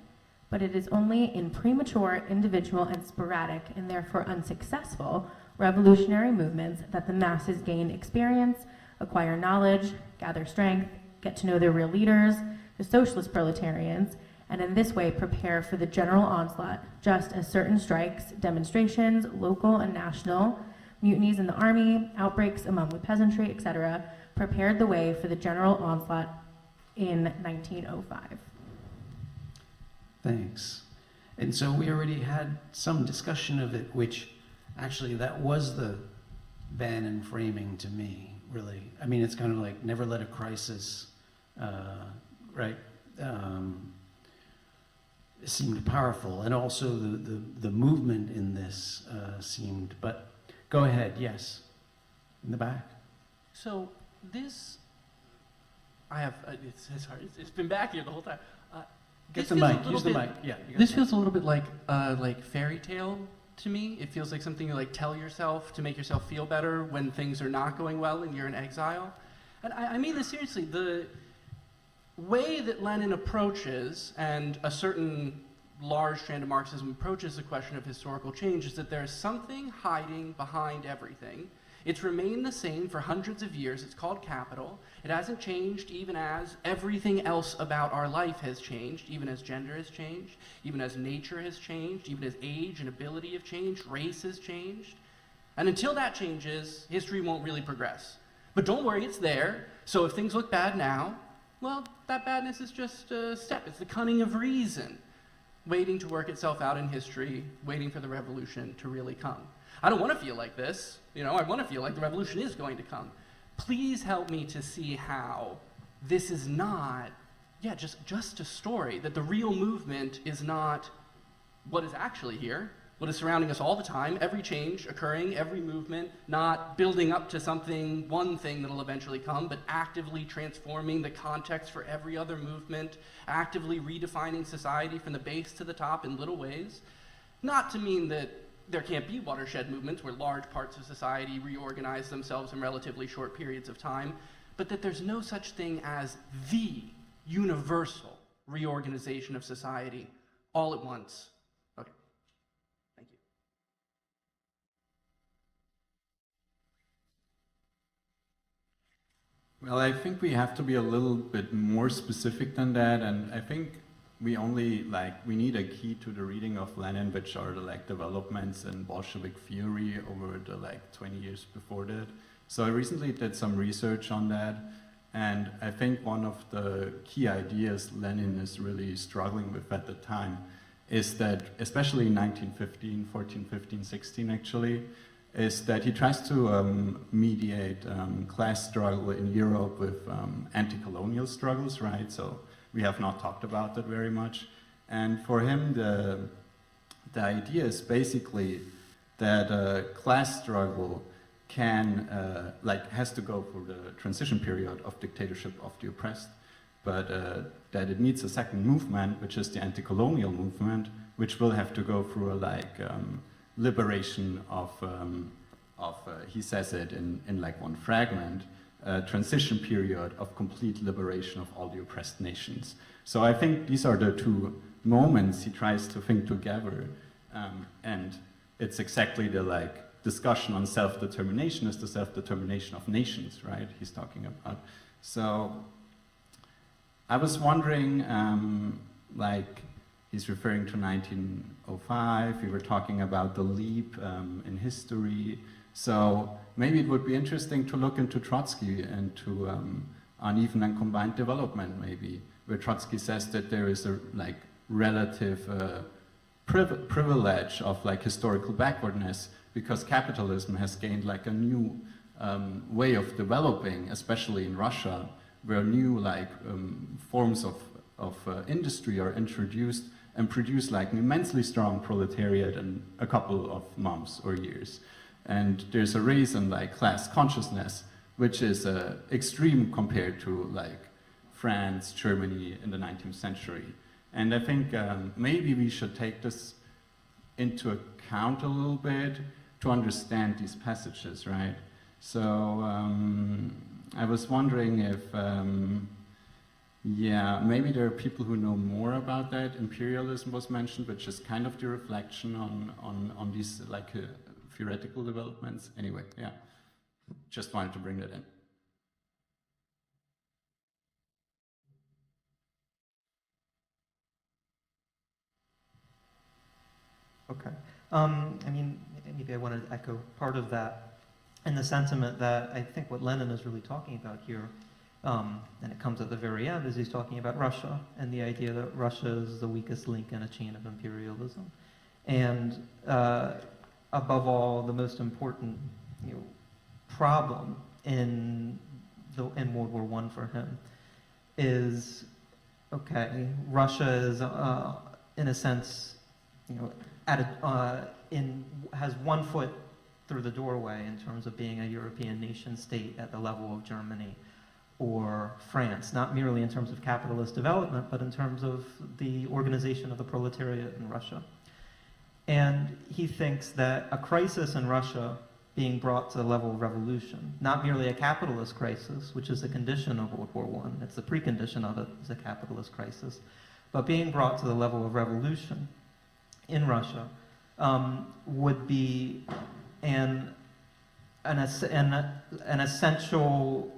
But it is only in premature, individual, and sporadic, and therefore unsuccessful, revolutionary movements that the masses gain experience, acquire knowledge, gather strength, get to know their real leaders, the socialist proletarians, and in this way prepare for the general onslaught, just as certain strikes, demonstrations, local and national, mutinies in the army, outbreaks among the peasantry, etc., prepared the way for the general onslaught in 1905. Thanks. And so we already had some discussion of it, which actually that was the Bannon framing to me, really. I mean, it's kind of like never let a crisis, right? It seemed powerful, and also the movement in this seemed, but go ahead, yes, in the back. So this, I have, it's hard, it's been back here the whole time. Get the mic, use the mic, yeah. This feels a little bit like fairy tale to me. It feels like something you like tell yourself to make yourself feel better when things are not going well and you're in exile. And I mean this seriously, the way that Lenin approaches, and a certain large strand of Marxism approaches the question of historical change, is that there's something hiding behind everything. It's remained the same for hundreds of years. It's called capital. It hasn't changed even as everything else about our life has changed, even as gender has changed, even as nature has changed, even as age and ability have changed, race has changed. And until that changes, history won't really progress. But don't worry, it's there. So if things look bad now, well, that badness is just a step. It's the cunning of reason, waiting to work itself out in history, waiting for the revolution to really come. I don't want to feel like this. I want to feel like the revolution is going to come. Please help me to see how this is not yeah, just a story, that the real movement is not what is actually here, what is surrounding us all the time, every change occurring, every movement, not building up to something, one thing that'll eventually come, but actively transforming the context for every other movement, actively redefining society from the base to the top in little ways. Not to mean that there can't be watershed movements where large parts of society reorganize themselves in relatively short periods of time, but that there's no such thing as the universal reorganization of society all at once. Okay, thank you. Well, I think we have to be a little bit more specific than that, and I think we need a key to the reading of Lenin, which are the developments in Bolshevik theory over the 20 years before that. So I recently did some research on that, and I think one of the key ideas Lenin is really struggling with at the time is that, especially in 1915, 14, 15, 16 actually, is that he tries to mediate class struggle in Europe with anti-colonial struggles, right? So we have not talked about that very much. And for him, the idea is basically that class struggle has to go through the transition period of dictatorship of the oppressed, but that it needs a second movement, which is the anti-colonial movement, which will have to go through a liberation of he says it in one fragment, transition period of complete liberation of all the oppressed nations. So I think these are the two moments he tries to think together, and it's exactly the discussion on self-determination is the self-determination of nations, right? He's talking about. So I was wondering, he's referring to 1905. We were talking about the leap in history. So maybe it would be interesting to look into Trotsky and to uneven and combined development, maybe, where Trotsky says that there is a relative privilege of historical backwardness because capitalism has gained a new way of developing, especially in Russia, where new forms of industry are introduced and produce an immensely strong proletariat in a couple of months or years. And there's a reason class consciousness, which is extreme compared to France, Germany in the 19th century. And I think maybe we should take this into account a little bit to understand these passages, right? So I was wondering if, maybe there are people who know more about that. Imperialism was mentioned, which is kind of the reflection on these theoretical developments. Anyway, yeah, just wanted to bring that in. Okay. Maybe I wanted to echo part of that in the sentiment that I think what Lenin is really talking about here, and it comes at the very end, is he's talking about Russia and the idea that Russia is the weakest link in a chain of imperialism. And above all, the most important problem in World War I for him is, okay, Russia is, in a sense, has one foot through the doorway in terms of being a European nation state at the level of Germany or France, not merely in terms of capitalist development, but in terms of the organization of the proletariat in Russia. And he thinks that a crisis in Russia being brought to the level of revolution, not merely a capitalist crisis, which is a condition of World War I, it's the precondition of it, is a capitalist crisis, but being brought to the level of revolution in Russia would be an essential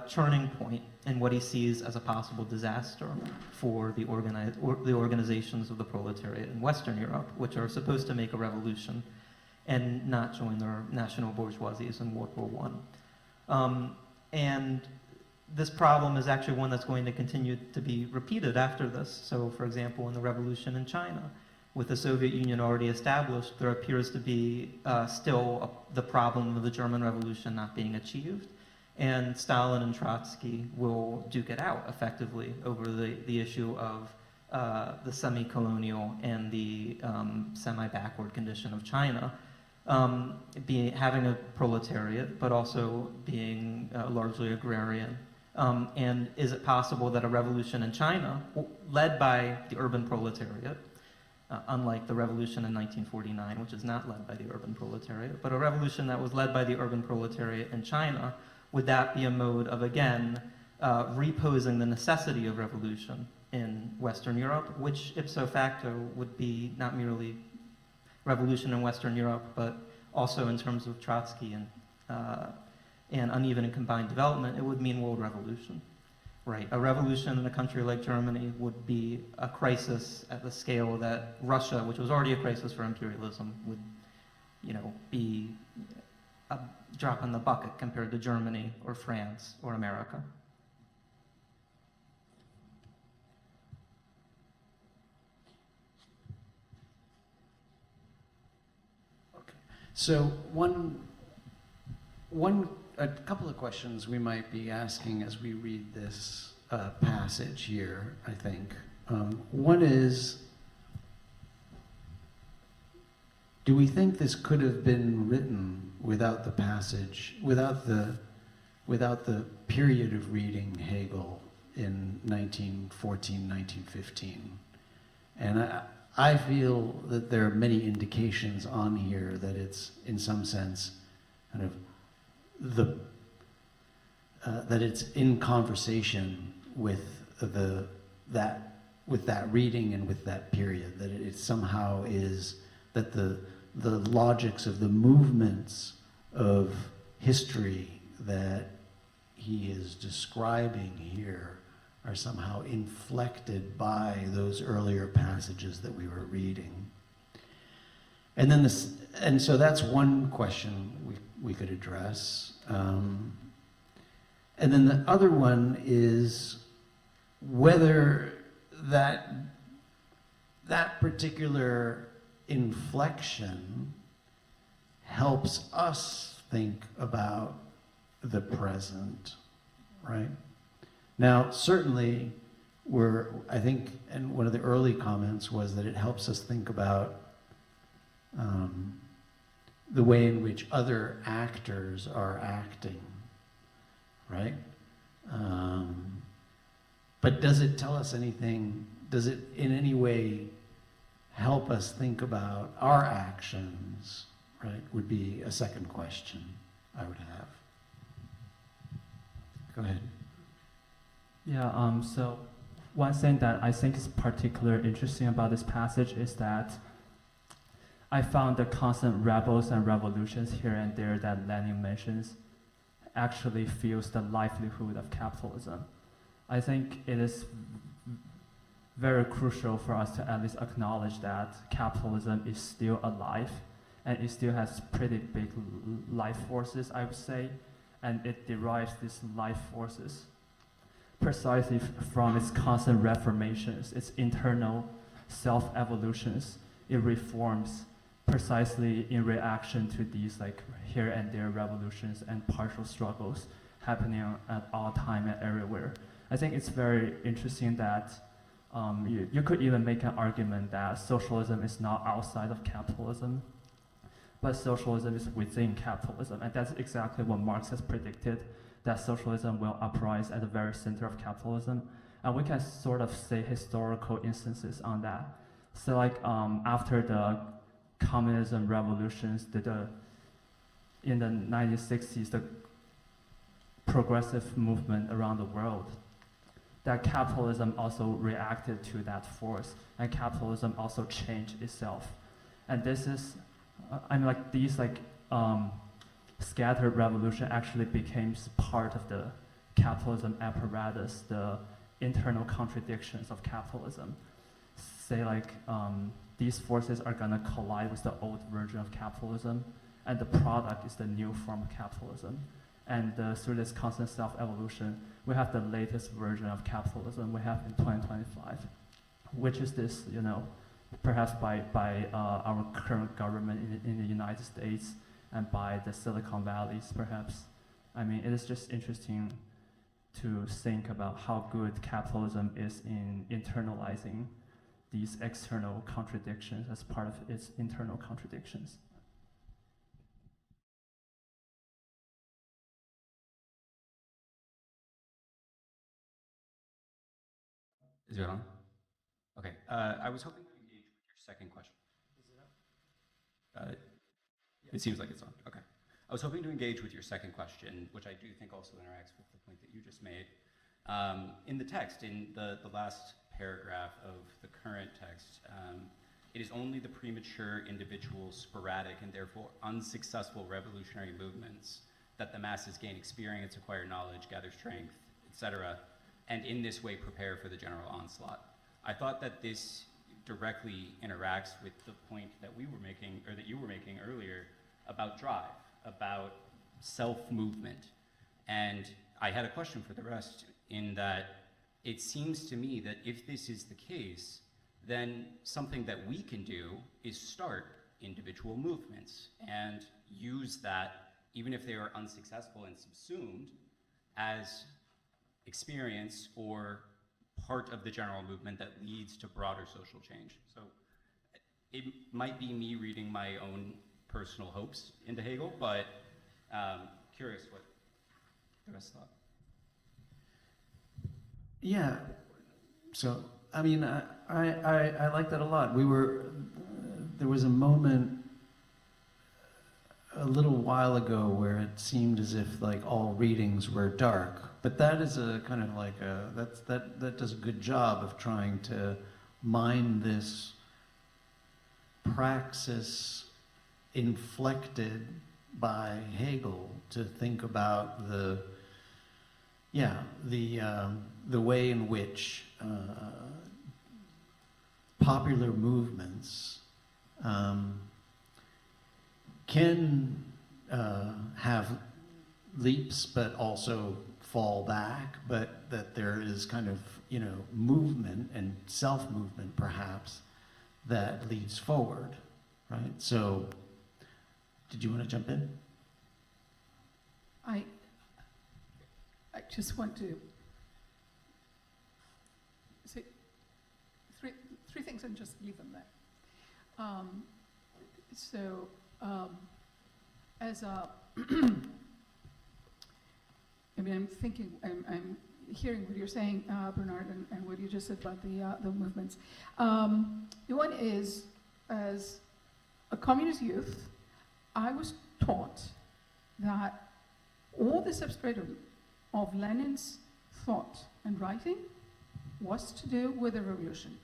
turning point in what he sees as a possible disaster for the organizations of the proletariat in Western Europe, which are supposed to make a revolution and not join their national bourgeoisies in World War I. And this problem is actually one that's going to continue to be repeated after this. So, for example, in the revolution in China, with the Soviet Union already established, there appears to be still the problem of the German Revolution not being achieved. And Stalin and Trotsky will duke it out effectively over the issue of the semi-colonial and the semi-backward condition of China, having a proletariat, but also being largely agrarian. And is it possible that a revolution in China, led by the urban proletariat, unlike the revolution in 1949, which is not led by the urban proletariat, but a revolution that was led by the urban proletariat in China, would that be a mode of, again, reposing the necessity of revolution in Western Europe, which ipso facto would be not merely revolution in Western Europe, but also in terms of Trotsky and uneven and combined development, it would mean world revolution, right? A revolution in a country like Germany would be a crisis at the scale that Russia, which was already a crisis for imperialism, would, be a drop in the bucket compared to Germany or France or America. So a couple of questions we might be asking as we read this passage here, I think. One is, do we think this could have been written without the passage, without the period of reading Hegel in 1914, 1915? And I feel that there are many indications on here that it's, in some sense, kind of that it's in conversation with that reading and with that period. That it somehow is that the logics of the movements of history that he is describing here are somehow inflected by those earlier passages that we were reading. And then and so that's one question we could address. And then the other one is whether that particular inflection helps us think about the present, right? Now, certainly, I think, and one of the early comments was that it helps us think about the way in which other actors are acting, right? But does it tell us anything? Does it in any way help us think about our actions, right? Would be a second question I would have. Go ahead. Yeah, so one thing that I think is particularly interesting about this passage is that I found the constant rebels and revolutions here and there that Lenin mentions actually fuels the livelihood of capitalism. I think it is very crucial for us to at least acknowledge that capitalism is still alive and it still has pretty big life forces, I would say, and it derives these life forces precisely from its constant reformations, its internal self-evolutions. It reforms precisely in reaction to these here and there revolutions and partial struggles happening at all time and everywhere. I think it's very interesting that you could even make an argument that socialism is not outside of capitalism, but socialism is within capitalism, and that's exactly what Marx has predicted, that socialism will uprise at the very center of capitalism. And we can sort of say historical instances on that. So after the communism revolutions, in the 1960s, the progressive movement around the world, that capitalism also reacted to that force, and capitalism also changed itself. And this is, these scattered revolution actually became part of the capitalism apparatus, the internal contradictions of capitalism. Say these forces are gonna collide with the old version of capitalism, and the product is the new form of capitalism. And through this constant self-evolution, we have the latest version of capitalism we have in 2025, which is this, perhaps by our current government in the United States and by the Silicon Valleys, perhaps, I mean, it is just interesting to think about how good capitalism is in internalizing these external contradictions as part of its internal contradictions. Is it on? Okay. I was hoping to engage with your second question. Is it up? It seems like it's on. Okay. I was hoping to engage with your second question, which I do think also interacts with the point that you just made. In the text, in the last paragraph of the current text, it is only the premature, individual, sporadic, and therefore unsuccessful revolutionary movements that the masses gain experience, acquire knowledge, gather strength, etc., and in this way prepare for the general onslaught. I thought that this directly interacts with the point that we were making, or that you were making earlier, about drive, about self-movement. And I had a question for the rest, in that it seems to me that if this is the case, then something that we can do is start individual movements and use that, even if they are unsuccessful and subsumed, as experience or part of the general movement that leads to broader social change. So it might be me reading my own personal hopes into Hegel, but curious what the rest thought. Yeah, so, I mean, I like that a lot. There was a moment a little while ago where it seemed as if like all readings were dark, but that is a kind of like that does a good job of trying to mine this praxis inflected by Hegel to think about the way in which popular movements can have leaps but also fall back, but that there is kind of, movement and self-movement perhaps that leads forward, right? So, did you want to jump in? I just want to say three things and just leave them there. As a, I'm hearing what you're saying, Bernard, and what you just said about the movements. One is, as a communist youth, I was taught that all the substratum of Lenin's thought and writing was to do with the revolution.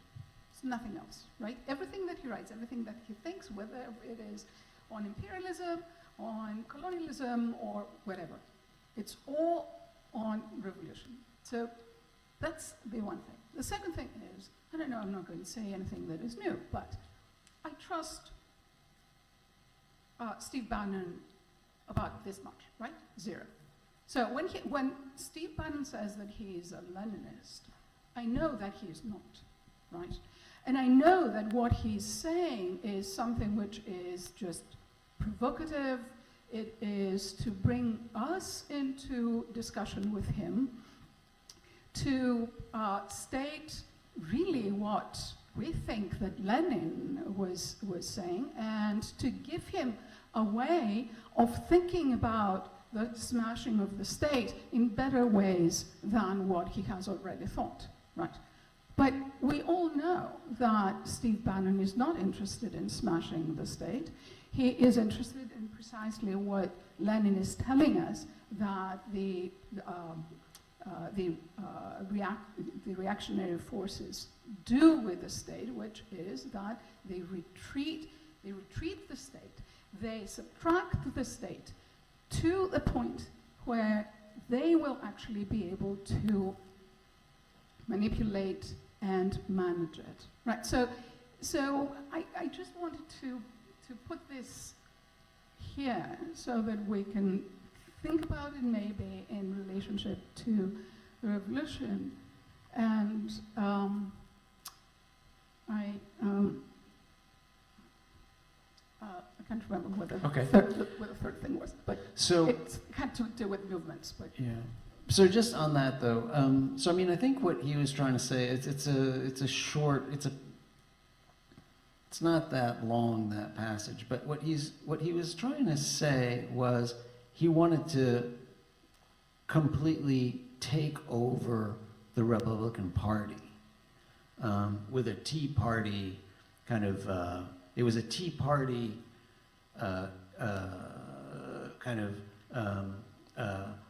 It's nothing else, right? Everything that he writes, everything that he thinks, whether it is on imperialism, on colonialism, or whatever, it's all on revolution. So that's the one thing. The second thing is, I don't know, I'm not going to say anything that is new, but I trust Steve Bannon about this much, right? 0. So when Steve Bannon says that he is a Leninist, I know that he is not, right? And I know that what he's saying is something which is just provocative. It is to bring us into discussion with him, to state really what we think that Lenin was saying, and to give him a way of thinking about the smashing of the state in better ways than what he has already thought, right? But we all know that Steve Bannon is not interested in smashing the state. He is interested in precisely what Lenin is telling us, that the reactionary forces do with the state, which is that they retreat the state, they subtract the state to the point where they will actually be able to manipulate and manage it, right? So I just wanted to put this here so that we can think about it maybe in relationship to the revolution. And can't remember what the, Okay. what the third thing was, but So, it had to do with movements. But yeah. So just on that though, so I mean, I think what he was trying to say, it's a short, it's not that long, that passage, but what he was trying to say was he wanted to completely take over the Republican Party with a Tea Party kind of, it was a Tea Party kind of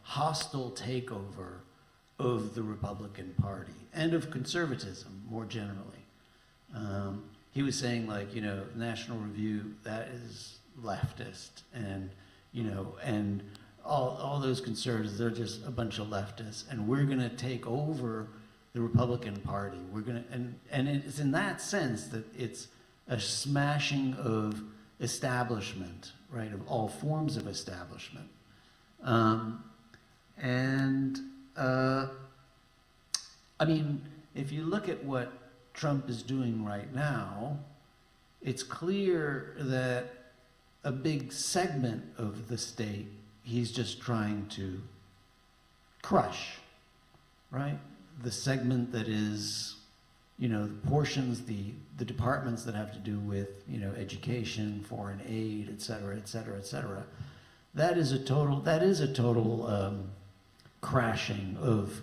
hostile takeover of the Republican Party and of conservatism more generally. He was saying, like, you know, National Review, that is leftist, and, you know, and all those conservatives, they're just a bunch of leftists, and we're going to take over the Republican Party. We're going to, and it's in that sense that it's a smashing of establishment, right, of all forms of establishment. I mean, if you look at what Trump is doing right now, it's clear that a big segment of the state he's just trying to crush, right? The segment that is, you know, the portions, the departments that have to do with, you know, education, foreign aid, et cetera, et cetera, et cetera. That is a total crashing of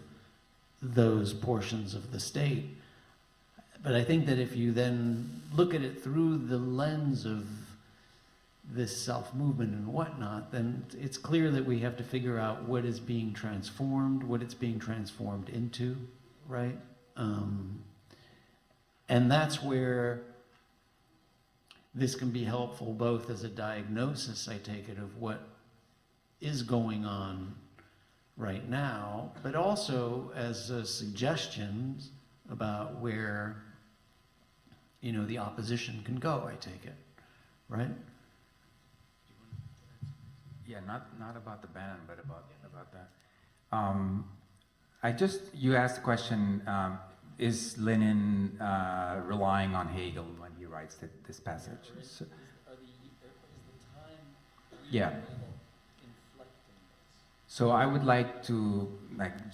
those portions of the state. But I think that if you then look at it through the lens of this self-movement and whatnot, then it's clear that we have to figure out what is being transformed, what it's being transformed into, right? And that's where this can be helpful both as a diagnosis, I take it, of what is going on right now, but also as suggestions about where, you know, the opposition can go, I take it, right? Yeah, not about the ban, but about that. You asked the question, is Lenin relying on Hegel when he writes this passage? So, yeah. So I would like to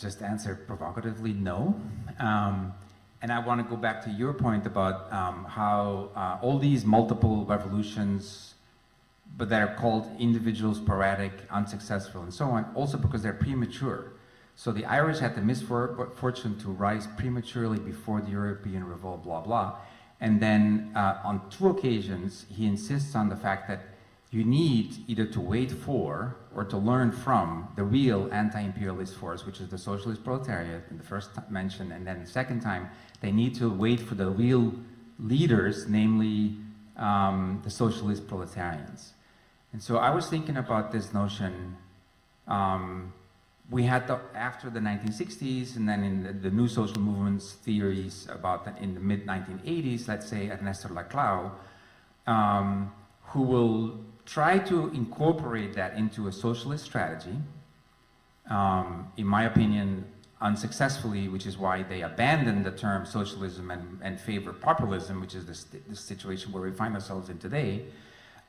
just answer provocatively, no. And I want to go back to your point about how all these multiple revolutions, but that are called individual, sporadic, unsuccessful, and so on, also because they're premature. So the Irish had the misfortune to rise prematurely before the European revolt, blah, blah. And then on 2 occasions, he insists on the fact that you need either to wait for or to learn from the real anti-imperialist force, which is the socialist proletariat in the first mention, and then the second time, they need to wait for the real leaders, namely the socialist proletarians. And so I was thinking about this notion. We had after the 1960s, and then in the new social movements theories about that in the mid-1980s, let's say Ernesto Laclau, who will try to incorporate that into a socialist strategy, in my opinion, unsuccessfully, which is why they abandoned the term socialism and favor populism, which is the situation where we find ourselves in today.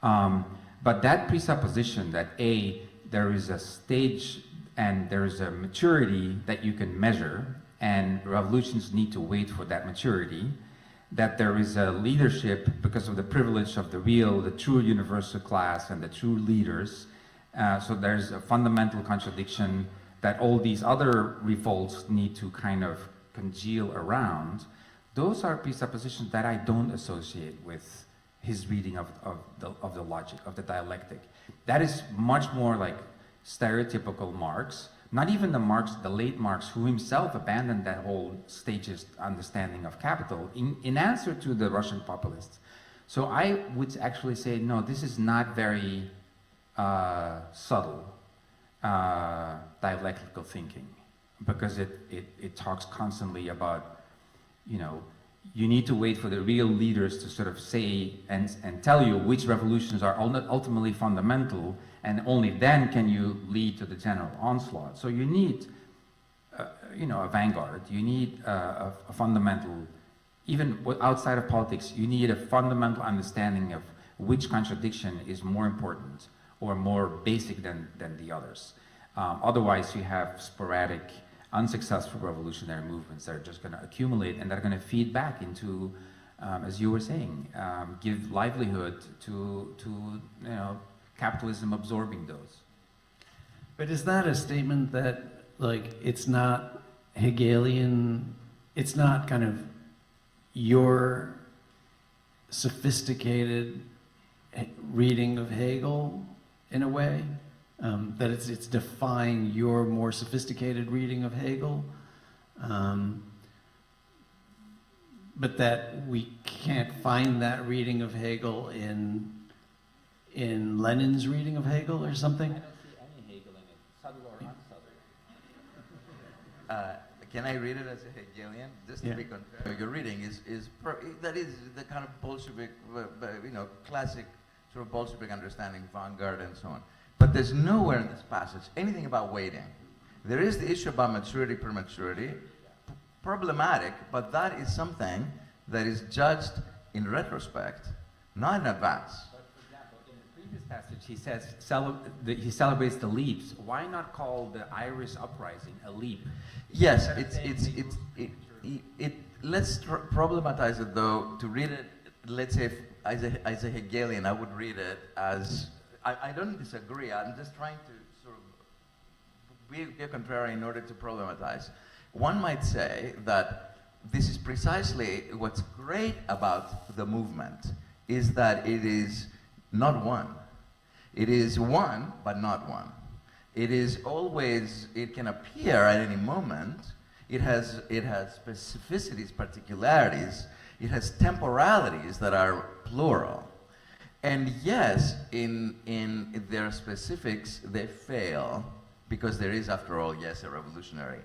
But that presupposition that there is a stage and there is a maturity that you can measure, and revolutions need to wait for that maturity, that there is a leadership because of the privilege of the true universal class and the true leaders. So there's a fundamental contradiction that all these other revolts need to kind of congeal around. Those are presuppositions that I don't associate with his reading of the logic, of the dialectic. That is much more like stereotypical Marx, not even the late Marx, who himself abandoned that whole stagist understanding of capital in answer to the Russian populists. So I would actually say, no, this is not very subtle dialectical thinking, because it talks constantly about, you know, you need to wait for the real leaders to sort of say and tell you which revolutions are ultimately fundamental, and only then can you lead to the general onslaught. So you need, you know, a vanguard. You need a fundamental, even outside of politics, you need a fundamental understanding of which contradiction is more important or more basic than the others. Otherwise, you have sporadic, unsuccessful revolutionary movements that are just going to accumulate and that are going to feed back into, as you were saying, give livelihood to capitalism absorbing those. But is that a statement that, like, it's not Hegelian, it's not kind of your sophisticated reading of Hegel in a way? That it's defying your more sophisticated reading of Hegel? But that we can't find that reading of Hegel in Lenin's reading of Hegel or something? I don't see any Hegel in it, subtle or unsubtle. Can I read it as a Hegelian? Just to be contrary, your reading that is the kind of Bolshevik, classic sort of Bolshevik understanding, vanguard and so on. But there's nowhere in this passage anything about waiting. There is the issue about maturity, prematurity, problematic, but that is something that is judged in retrospect, not in advance. But for example, in the previous passage, he says he celebrates the leaps. Why not call the Irish uprising a leap? Yes, let's problematize it though. To read it, let's say as a Hegelian, I would read it as. I don't disagree. I'm just trying to sort of be contrary in order to problematize. One might say that this is precisely what's great about the movement, is that it is not one. It is one, but not one. It is always, it can appear at any moment. It has specificities, particularities. It has temporalities that are plural. And yes, in their specifics, they fail, because there is, after all, yes, a revolutionary,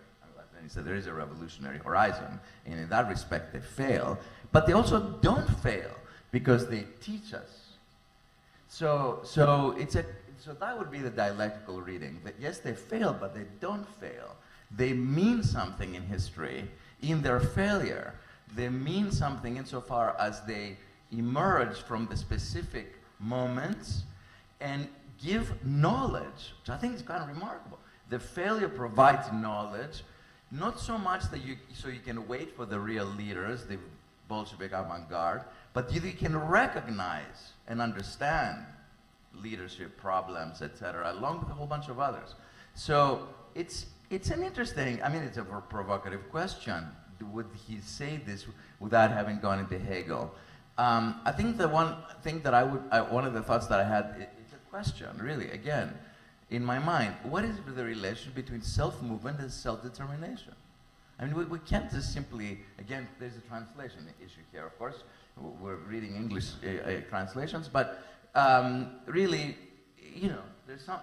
there is a revolutionary horizon, and in that respect, they fail. But they also don't fail, because they teach us. So that would be the dialectical reading, that yes, they fail, but they don't fail. They mean something in history, in their failure. They mean something insofar as they emerge from the specific moments and give knowledge, which I think is kind of remarkable. The failure provides knowledge, not so much that you can wait for the real leaders, the Bolshevik avant-garde, but you can recognize and understand leadership problems, etc., along with a whole bunch of others. So it's an interesting, it's a provocative question. Would he say this without having gone into Hegel? I think the one thing that one of the thoughts that I had is a question, really, again, in my mind. What is the relation between self-movement and self-determination? We can't just simply, again, there's a translation issue here, of course. We're reading English translations, but really, there's some,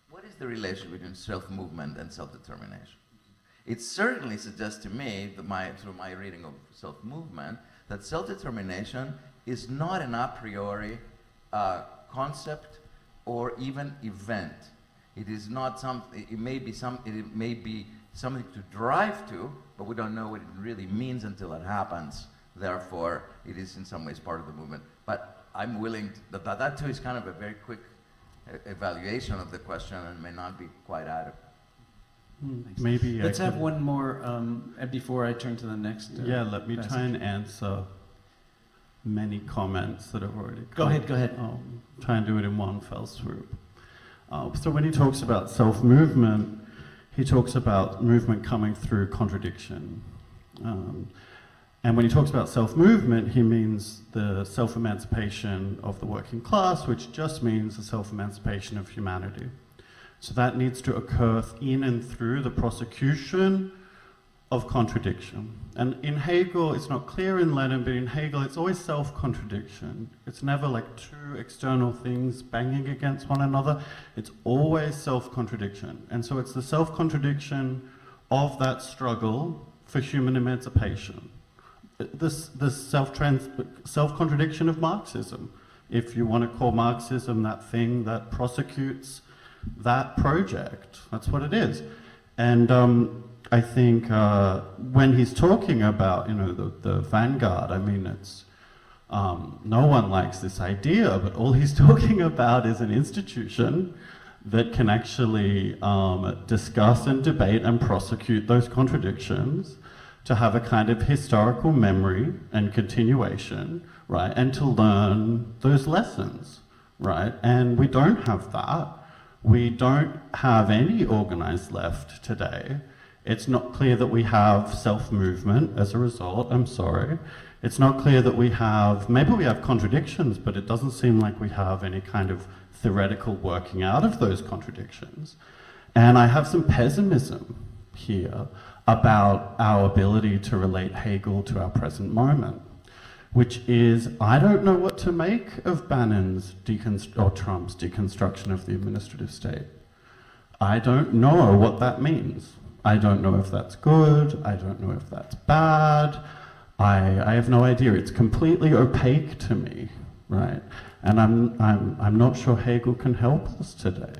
what is the relation between self-movement and self-determination? It certainly suggests to me, through my reading of self-movement, that self-determination is not an a priori concept or even event. It is not something. It may be something to drive to, but we don't know what it really means until it happens. Therefore, it is in some ways part of the movement. But I'm willing that too is kind of a very quick evaluation of the question and may not be quite adequate. Maybe let's have one more before I turn to the next. Let me try and answer many comments that have already come. Go ahead. Try and do it in one fell swoop. So when he talks about self-movement, he talks about movement coming through contradiction. And when he talks about self-movement, he means the self-emancipation of the working class, which just means the self-emancipation of humanity. So that needs to occur in and through the prosecution of contradiction. And in Hegel, it's not clear in Lenin, but in Hegel, it's always self-contradiction. It's never like two external things banging against one another. It's always self-contradiction. And so it's the self-contradiction of that struggle for human emancipation. This self-contradiction of Marxism, if you want to call Marxism that thing that prosecutes that project, that's what it is. And I think when he's talking about, the vanguard, No one likes this idea, but all he's talking about is an institution that can actually discuss and debate and prosecute those contradictions, to have a kind of historical memory and continuation, right, and to learn those lessons, right? And we don't have that. We don't have any organized left today. It's not clear that we have self-movement as a result, I'm sorry. It's not clear that we have, maybe we have contradictions, but it doesn't seem like we have any kind of theoretical working out of those contradictions. And I have some pessimism here about our ability to relate Hegel to our present moment, which is, I don't know what to make of Bannon's or Trump's deconstruction of the administrative state. I don't know what that means. I don't know if that's good. I don't know if that's bad. I have no idea. It's completely opaque to me, right? And I'm not sure Hegel can help us today.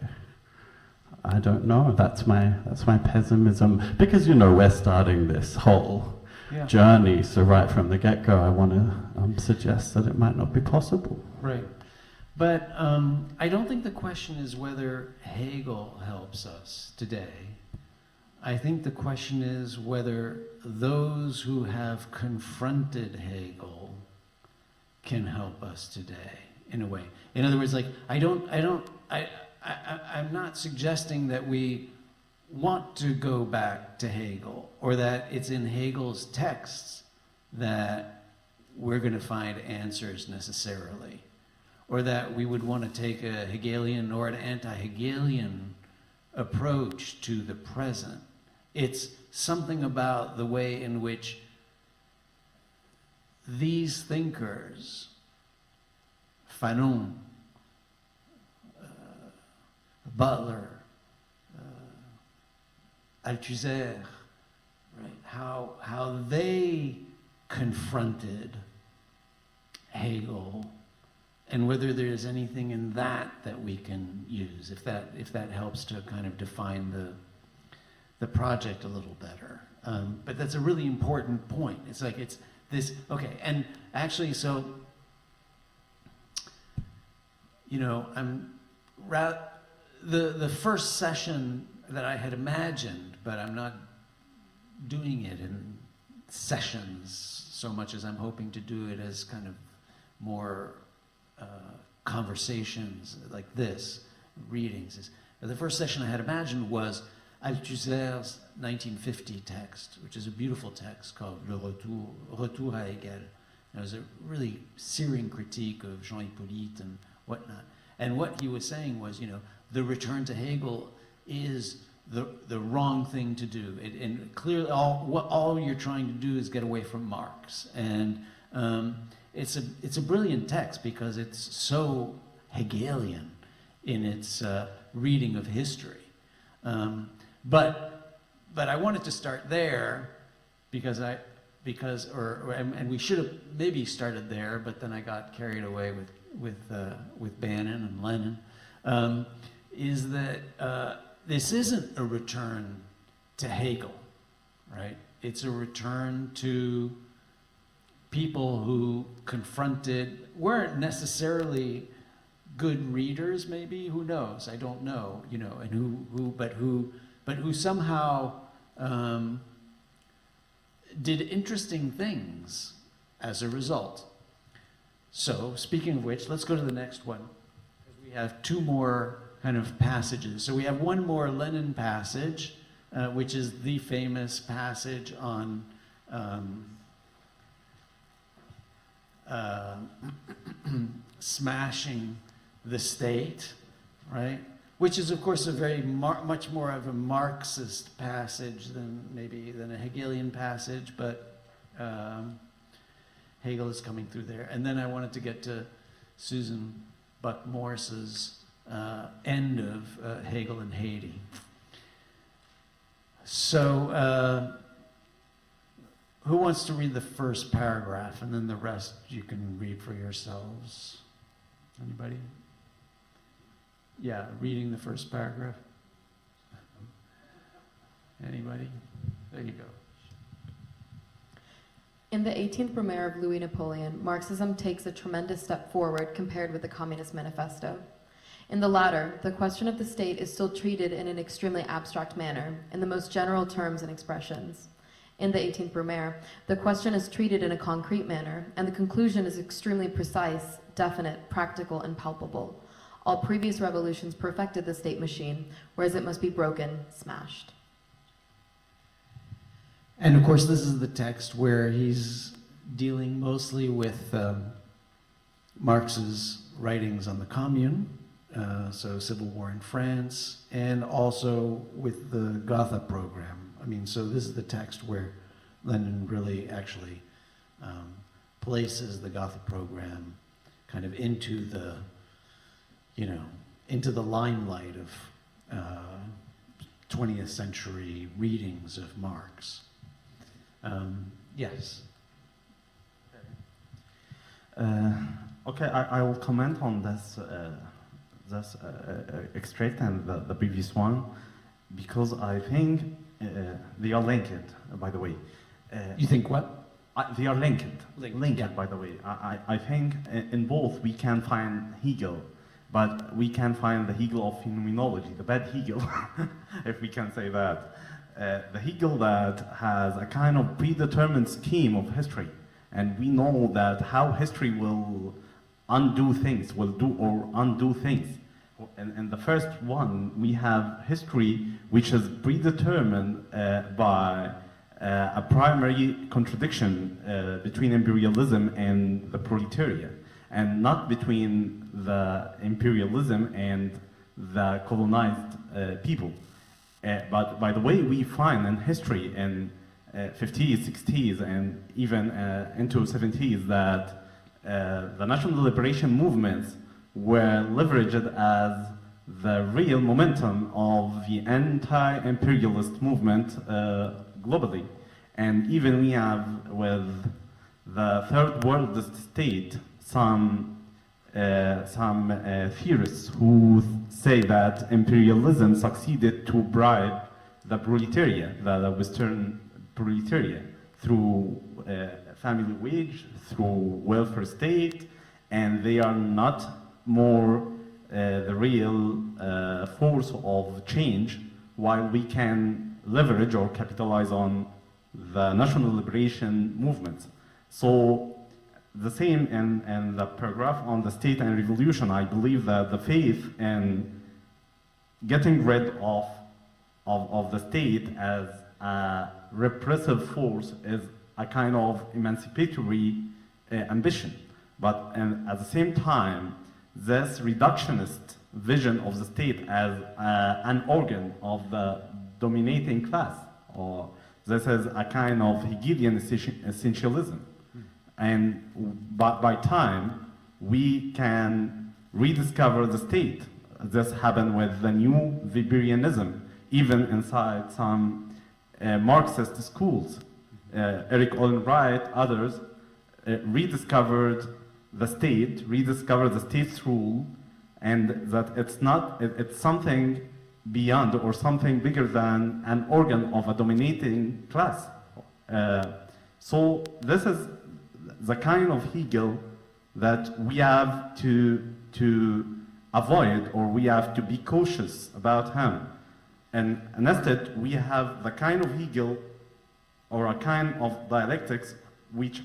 I don't know. That's my pessimism, because we're starting this whole journey. So right from the get-go, I want to suggest that it might not be possible. Right. But I don't think the question is whether Hegel helps us today. I think the question is whether those who have confronted Hegel can help us today, in a way. In other words, like, I'm not suggesting that we want to go back to Hegel, or that it's in Hegel's texts that we're going to find answers necessarily, or that we would want to take a Hegelian or an anti-Hegelian approach to the present. It's something about the way in which these thinkers, Fanon, Butler, Althusser, right? How they confronted Hegel, and whether there's anything in that we can use, if that helps to kind of define the project a little better. But that's a really important point. It's like it's this, okay, and actually, so, the first session that I had imagined, but I'm not doing it in sessions so much as I'm hoping to do it as kind of more conversations like this, readings. The first session I had imagined was Althusser's 1950 text, which is a beautiful text called Le Retour à Hegel. It was a really searing critique of Jean Hippolyte and whatnot. And what he was saying was, the return to Hegel is the wrong thing to do. And clearly, all you're trying to do is get away from Marx. And it's a brilliant text because it's so Hegelian in its reading of history. But I wanted to start there because we should have maybe started there, but then I got carried away with Bannon and Lenin. Is that this isn't a return to Hegel, right? It's a return to people who weren't necessarily good readers, maybe, who knows? I don't know, and who somehow did interesting things as a result. So, speaking of which, let's go to the next one. We have two more kind of passages. So we have one more Lenin passage, which is the famous passage on smashing the state, right? Which is, of course, a very much more of a Marxist passage than a Hegelian passage, but Hegel is coming through there. And then I wanted to get to Susan Buck-Morse's end of Hegel and Haiti. So, who wants to read the first paragraph, and then the rest you can read for yourselves? Anybody? Yeah, reading the first paragraph. Anybody? There you go. In the 18th Brumaire of Louis Napoleon, Marxism takes a tremendous step forward compared with the Communist Manifesto. In the latter, the question of the state is still treated in an extremely abstract manner, in the most general terms and expressions. In the 18th Brumaire, the question is treated in a concrete manner, and the conclusion is extremely precise, definite, practical, and palpable. All previous revolutions perfected the state machine, whereas it must be broken, smashed. And of course, this is the text where he's dealing mostly with Marx's writings on the Commune, so civil war in France, and also with the Gotha program. I mean, so this is the text where Lenin really actually places the Gotha program kind of into the, into the limelight of 20th century readings of Marx. Yes. Okay, I will comment on this extract and the previous one, because I think they are linked, by the way. You think what? They are linked. Yeah. By the way. I think in both we can find Hegel, but we can find the Hegel of phenomenology, the bad Hegel, if we can say that. The Hegel that has a kind of predetermined scheme of history, and we know that how history will undo things, will do or undo things. In the first one, we have history which is predetermined by a primary contradiction between imperialism and the proletariat, and not between the imperialism and the colonized people. But by the way, we find in history in 50s, 60s, and even into 70s that the national liberation movements were leveraged as the real momentum of the anti-imperialist movement globally. And even we have with the third world state some theorists who say that imperialism succeeded to bribe the proletariat, the Western proletariat, through family wage, through welfare state, and they are not more the real force of change, while we can leverage or capitalize on the national liberation movements. So the same in the paragraph on the state and revolution, I believe that the faith in getting rid of the state as a repressive force is a kind of emancipatory ambition. But at the same time, this reductionist vision of the state as an organ of the dominating class, or this is a kind of Hegelian essentialism. And by time, we can rediscover the state. This happened with the new Weberianism, even inside some Marxist schools. Eric Olin Wright, others, rediscovered the state, rediscovered the state's rule, and that it's something beyond or something bigger than an organ of a dominating class. So this is the kind of Hegel that we have to avoid, or we have to be cautious about him. And instead, we have the kind of Hegel, or a kind of dialectics, which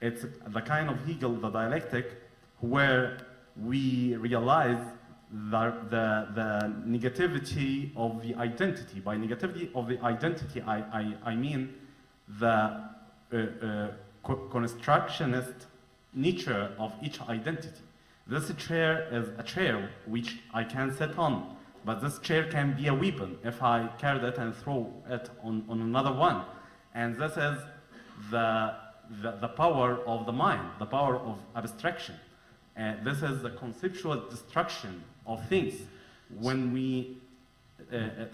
it's the kind of Hegel, the dialectic, where we realize the negativity of the identity. By negativity of the identity, I mean the constructionist nature of each identity. This chair is a chair which I can sit on, but this chair can be a weapon if I carry it and throw it on another one. And this is the power of the mind, the power of abstraction. This is the conceptual destruction of things. When we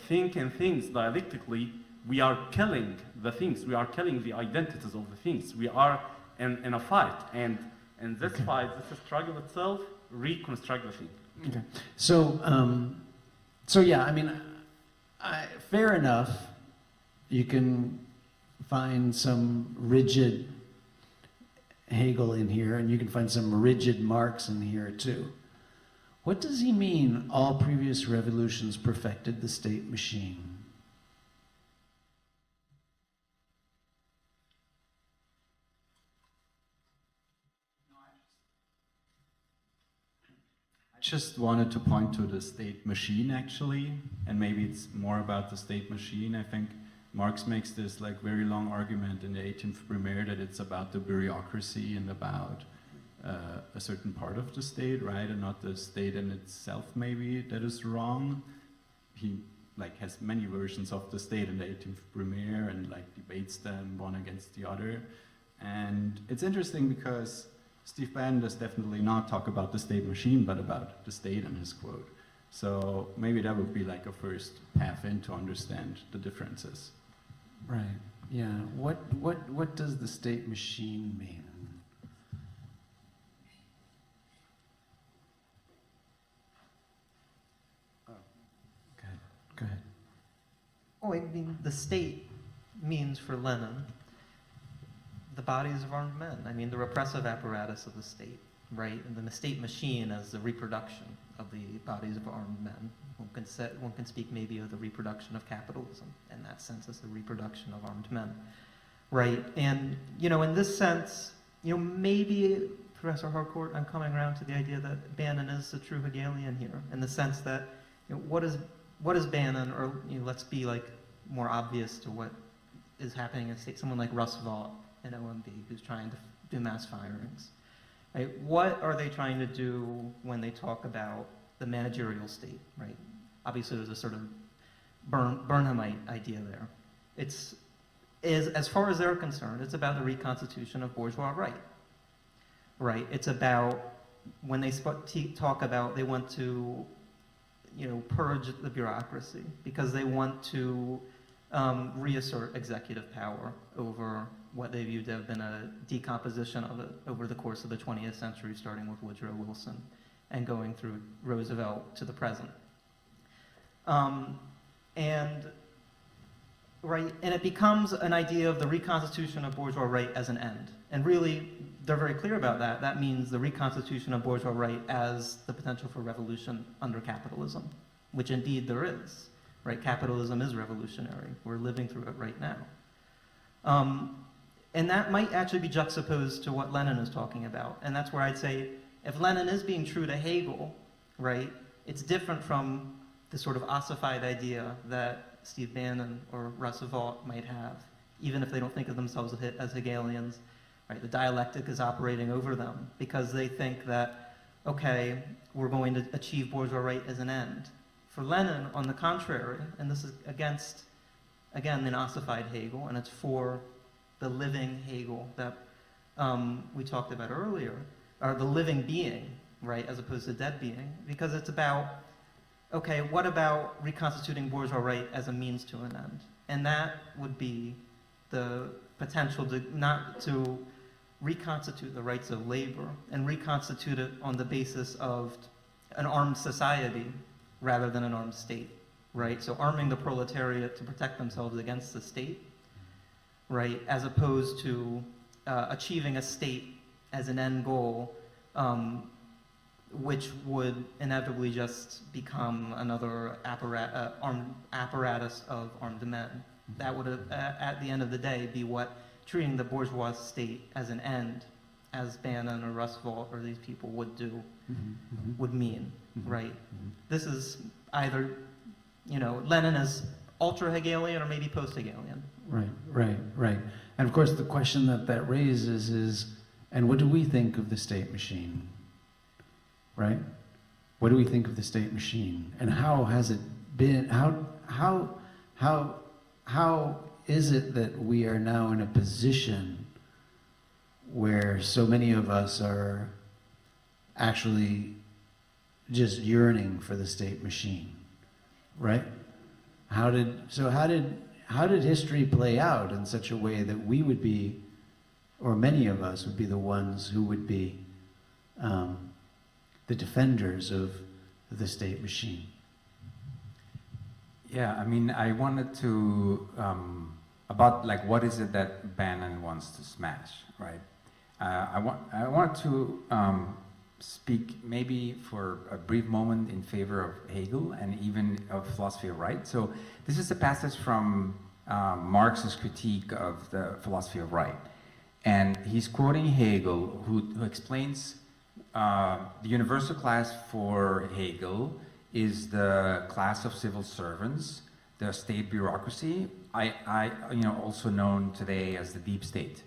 think in things dialectically, we are killing the things, we are killing the identities of the things. We are in a fight, and in this fight, this struggle itself, reconstruct the thing. Okay. So yeah, I mean, fair enough. You can find some rigid Hegel in here, and you can find some rigid Marx in here too. What does he mean, all previous revolutions perfected the state machine? I just wanted to point to the state machine, actually, and maybe it's more about the state machine. I think Marx makes this like very long argument in the 18th Premier that it's about the bureaucracy and about a certain part of the state, right, and not the state in itself. Maybe that is wrong. He like has many versions of the state in the 18th Premier and like debates them one against the other. And it's interesting because Steve Bannon does definitely not talk about the state machine, but about the state in his quote. So maybe that would be like a first path in to understand the differences. Right. Yeah. What does the state machine mean? Oh. Go ahead. Oh, I mean, the state means for Lenin the bodies of armed men. I mean, the repressive apparatus of the state, right? And the state machine as the reproduction of the bodies of armed men. One can speak maybe of the reproduction of capitalism in that sense as the reproduction of armed men, right? And, you know, in this sense, you know, maybe, Professor Harcourt, I'm coming around to the idea that Bannon is a true Hegelian here, in the sense that, you know, what is Bannon, or, you know, let's be like more obvious to what is happening in state, someone like Roosevelt in OMB who's trying to do mass firings. Right? What are they trying to do when they talk about the managerial state, right? Obviously there's a sort of Burnhamite idea there. As far as they're concerned, it's about the reconstitution of bourgeois right. Right? It's about, when they talk about they want to, you know, purge the bureaucracy because they want to reassert executive power over what they viewed to have been a decomposition of it over the course of the 20th century, starting with Woodrow Wilson and going through Roosevelt to the present. And it becomes an idea of the reconstitution of bourgeois right as an end. And really, they're very clear about that. That means the reconstitution of bourgeois right as the potential for revolution under capitalism, which indeed there is. Right? Capitalism is revolutionary. We're living through it right now. And that might actually be juxtaposed to what Lenin is talking about. And that's where I'd say, if Lenin is being true to Hegel, right, it's different from the sort of ossified idea that Steve Bannon or Roosevelt might have, even if they don't think of themselves as Hegelians. Right? The dialectic is operating over them because they think that, okay, we're going to achieve bourgeois right as an end. For Lenin, on the contrary, and this is against, again, an ossified Hegel, and it's for the living Hegel that we talked about earlier, or the living being, right, as opposed to dead being, because it's about, okay, what about reconstituting bourgeois right as a means to an end? And that would be the potential to reconstitute the rights of labor and reconstitute it on the basis of an armed society rather than an armed state, right? So arming the proletariat to protect themselves against the state, right, as opposed to achieving a state as an end goal, which would inevitably just become another armed apparatus of armed men. That would, at the end of the day, be what treating the bourgeois state as an end, as Bannon or Roosevelt or these people would do, would mean, right? This is either, you know, Lenin is ultra-Hegelian or maybe post-Hegelian. Right. And of course the question that raises is, and what do we think of the state machine? Right? What do we think of the state machine? And how has it been, how is it that we are now in a position where so many of us are actually just yearning for the state machine, right? How did history play out in such a way that we would be, or many of us would be the ones who would be the defenders of the state machine? Yeah, I mean, I wanted to, about like what is it that Bannon wants to smash, right? I want to speak maybe for a brief moment in favor of Hegel and even of philosophy of right. So this is a passage from Marx's critique of the philosophy of right. And he's quoting Hegel, who explains the universal class for Hegel is the class of civil servants, the state bureaucracy, also known today as the deep state.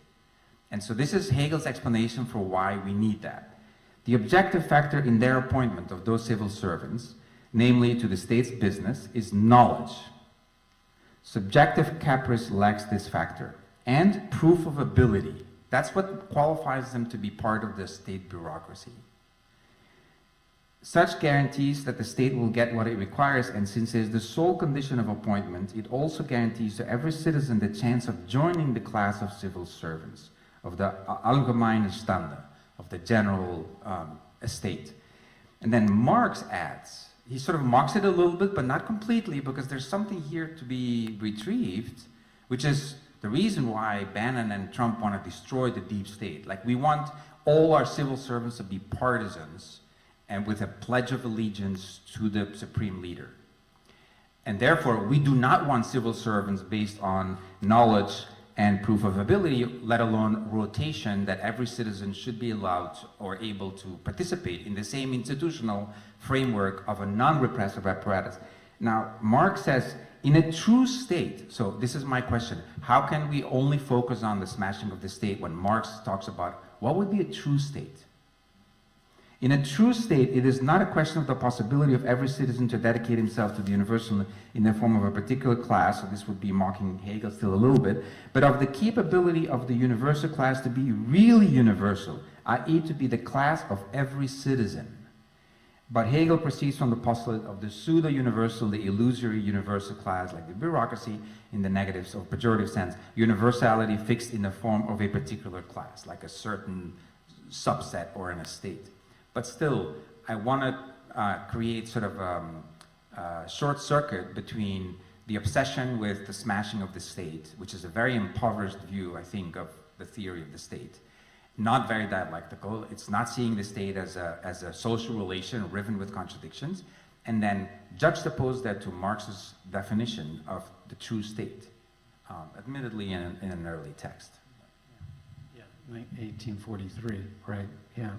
And so this is Hegel's explanation for why we need that. The objective factor in their appointment of those civil servants, namely to the state's business, is knowledge. Subjective caprice lacks this factor, and proof of ability. That's what qualifies them to be part of the state bureaucracy. Such guarantees that the state will get what it requires, and since it is the sole condition of appointment, it also guarantees to every citizen the chance of joining the class of civil servants, of the allgemeine Stande, of the general estate. And then Marx adds, he sort of mocks it a little bit, but not completely, because there's something here to be retrieved, which is the reason why Bannon and Trump want to destroy the deep state. Like, we want all our civil servants to be partisans and with a pledge of allegiance to the supreme leader. And therefore, we do not want civil servants based on knowledge and proof of ability, let alone rotation, that every citizen should be allowed or able to participate in the same institutional framework of a non-repressive apparatus. Now, Marx says, in a true state, so this is my question, how can we only focus on the smashing of the state when Marx talks about what would be a true state? In a true state, it is not a question of the possibility of every citizen to dedicate himself to the universal in the form of a particular class, so this would be mocking Hegel still a little bit, but of the capability of the universal class to be really universal, i.e. to be the class of every citizen. But Hegel proceeds from the postulate of the pseudo-universal, the illusory universal class, like the bureaucracy in the negative or pejorative sense, universality fixed in the form of a particular class, like a certain subset or an estate. But still, I want to create sort of a short circuit between the obsession with the smashing of the state, which is a very impoverished view, I think, of the theory of the state. Not very dialectical. It's not seeing the state as a social relation riven with contradictions, and then juxtapose that to Marx's definition of the true state, admittedly in an early text. Yeah, 1843, right, yeah.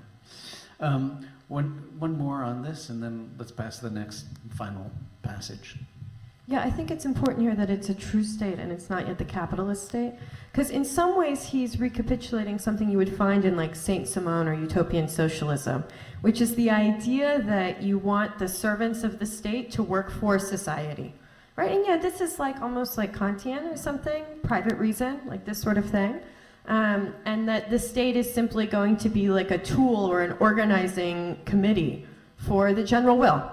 One more on this, and then let's pass to the next final passage. Yeah, I think it's important here that it's a true state and it's not yet the capitalist state. Because in some ways he's recapitulating something you would find in like Saint-Simon or utopian socialism, which is the idea that you want the servants of the state to work for society. Right? And yeah, this is like almost like Kantian or something, private reason, like this sort of thing. And that the state is simply going to be like a tool or an organizing committee for the general will.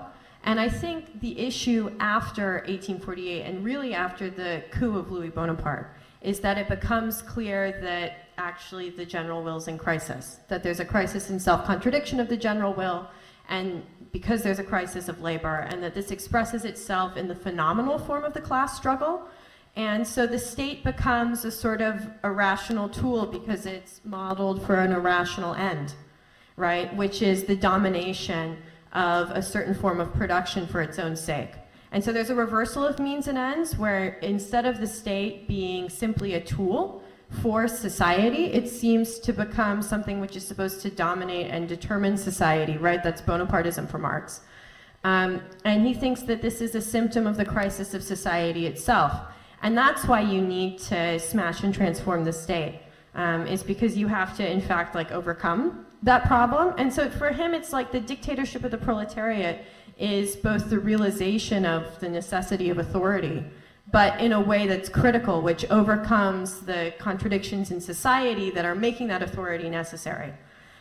And I think the issue after 1848, and really after the coup of Louis Bonaparte, is that it becomes clear that actually the general will is in crisis, that there's a crisis in self-contradiction of the general will, and because there's a crisis of labor, and that this expresses itself in the phenomenal form of the class struggle. And so the state becomes a sort of irrational tool because it's modeled for an irrational end, right? Which is the domination of a certain form of production for its own sake. And so there's a reversal of means and ends where instead of the state being simply a tool for society, it seems to become something which is supposed to dominate and determine society, right? That's Bonapartism for Marx. And he thinks that this is a symptom of the crisis of society itself. And that's why you need to smash and transform the state, is because you have to, in fact, like overcome that problem. And so for him, it's like the dictatorship of the proletariat is both the realization of the necessity of authority, but in a way that's critical, which overcomes the contradictions in society that are making that authority necessary.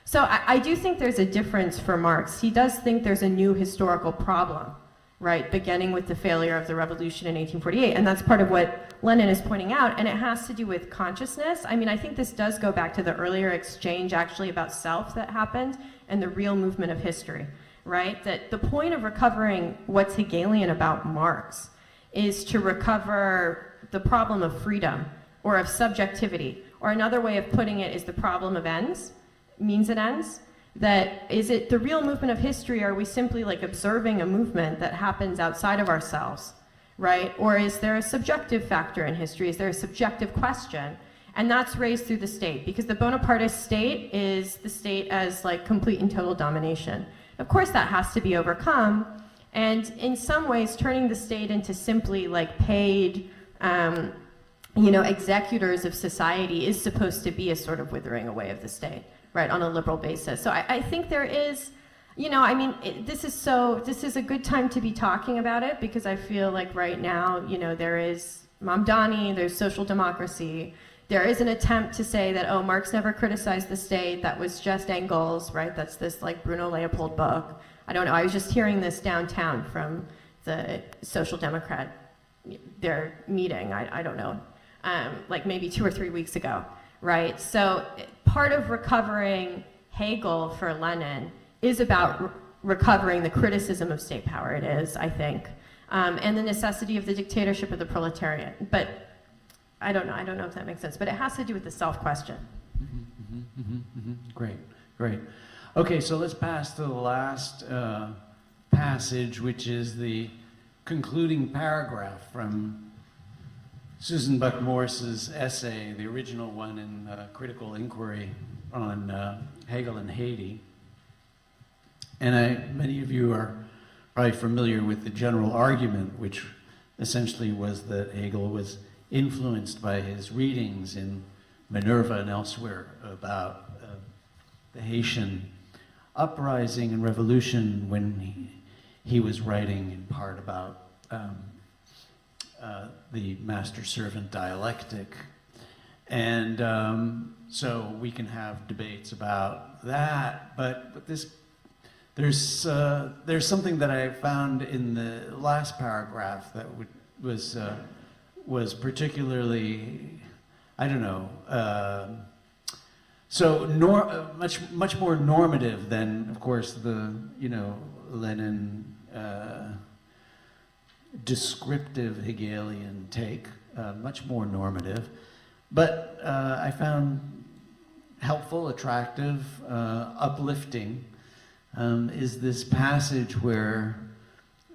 So I do think there's a difference for Marx. He does think there's a new historical problem, right, beginning with the failure of the revolution in 1848. And that's part of what Lenin is pointing out, and it has to do with consciousness. I mean, I think this does go back to the earlier exchange actually about self that happened and the real movement of history, right? That the point of recovering what's Hegelian about Marx is to recover the problem of freedom or of subjectivity. Or another way of putting it is the problem of ends, means and ends. That is it the real movement of history, or are we simply like observing a movement that happens outside of ourselves, right? Or is there a subjective factor in history? Is there a subjective question? And that's raised through the state, because the Bonapartist state is the state as like complete and total domination. Of course that has to be overcome, and in some ways turning the state into simply like paid executors of society is supposed to be a sort of withering away of the state, right, on a liberal basis. So I think there is, this is a good time to be talking about it, because I feel like right now, there is Mamdani, there's social democracy, there is an attempt to say that, oh, Marx never criticized the state, that was just Engels, right, that's this like Bruno Leopold book. I don't know, I was just hearing this downtown from the Social Democrat, their meeting, I don't know, like maybe 2 or 3 weeks ago, right? So part of recovering Hegel for Lenin is about recovering the criticism of state power, it is, I think, and the necessity of the dictatorship of the proletariat. But I don't know if that makes sense, but it has to do with the self-question. Great. Okay, so let's pass to the last passage, which is the concluding paragraph from Susan Buck Morse's essay, the original one in Critical Inquiry on Hegel and Haiti. And many of you are probably familiar with the general argument, which essentially was that Hegel was influenced by his readings in Minerva and elsewhere about the Haitian uprising and revolution, when he was writing in part about the master-servant dialectic. And so we can have debates about that, but there's something that I found in the last paragraph that was particularly, I don't know, much more normative than, of course, the Lenin descriptive Hegelian take, much more normative, but I found helpful, attractive, uplifting, is this passage where,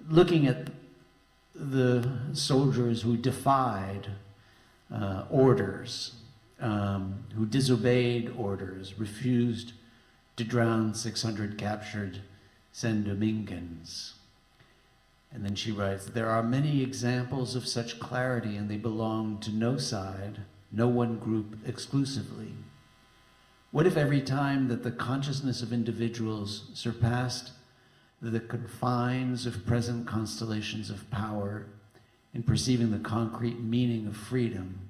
looking at the soldiers who defied orders, who disobeyed orders, refused to drown 600 captured San Domingans. And then she writes, there are many examples of such clarity, and they belong to no side, no one group exclusively. What if every time that the consciousness of individuals surpassed the confines of present constellations of power in perceiving the concrete meaning of freedom,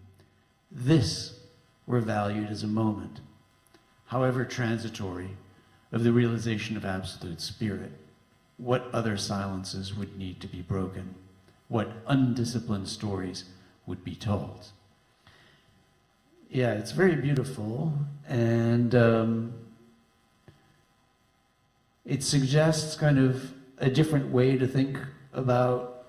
this were valued as a moment, however transitory, of the realization of absolute spirit? What other silences would need to be broken? What undisciplined stories would be told? Yeah, it's very beautiful, and it suggests kind of a different way to think about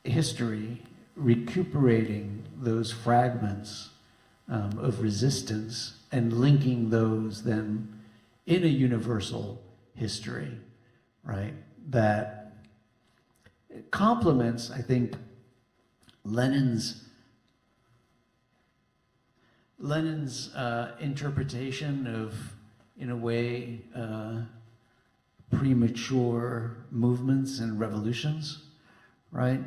history, recuperating those fragments of resistance and linking those then in a universal history, right? That complements, I think, Lenin's interpretation of, in a way, premature movements and revolutions, right?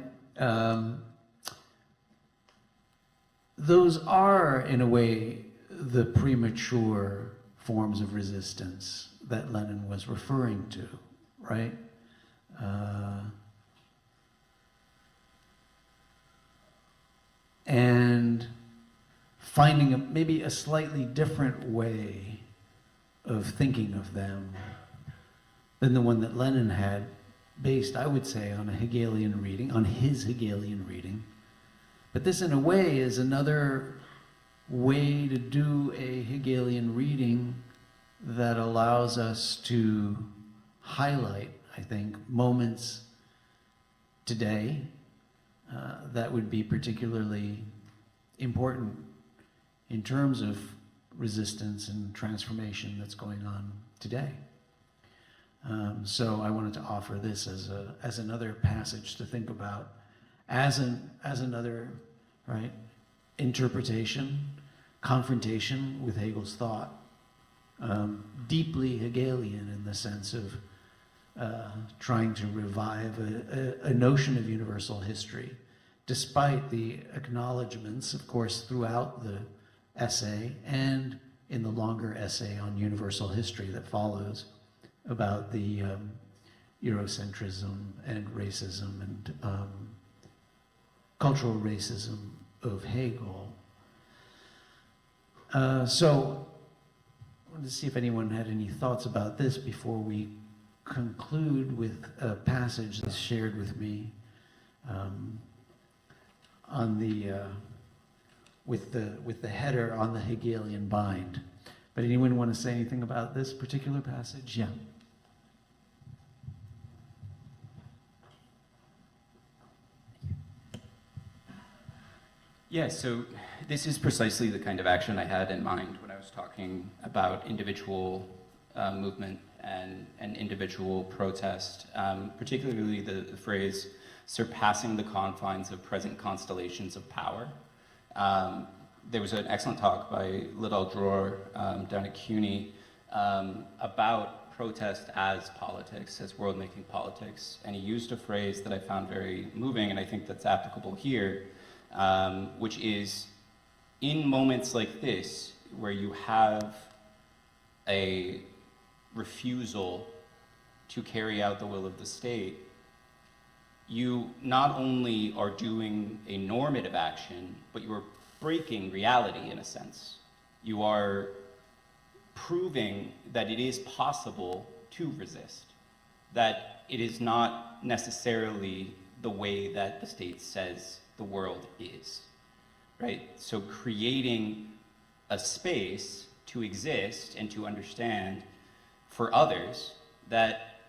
Those are, in a way, the premature forms of resistance that Lenin was referring to, right? And finding maybe a slightly different way of thinking of them than the one that Lenin had, based, I would say, on a Hegelian reading, on his Hegelian reading. But this, in a way, is another way to do a Hegelian reading that allows us to highlight, I think, moments today that would be particularly important in terms of resistance and transformation that's going on today. So I wanted to offer this as another passage to think about, as another, right, interpretation, confrontation with Hegel's thought, deeply Hegelian in the sense of trying to revive a notion of universal history, despite the acknowledgments, of course, throughout the essay and in the longer essay on universal history that follows about the Eurocentrism and racism and cultural racism of Hegel. So I wanted to see if anyone had any thoughts about this before we conclude with a passage that's shared with me on the with the header on the Hegelian bind. But anyone want to say anything about this particular passage? Yeah. Yeah, so this is precisely the kind of action I had in mind when I was talking about individual movement and individual protest, particularly the phrase surpassing the confines of present constellations of power. There was an excellent talk by Liddell Dror down at CUNY about protest as politics, as world-making politics, and he used a phrase that I found very moving, and I think that's applicable here, which is, in moments like this, where you have a refusal to carry out the will of the state, you not only are doing a normative action, but you are breaking reality in a sense. You are proving that it is possible to resist, that it is not necessarily the way that the state says the world is, right? So creating a space to exist and to understand for others that,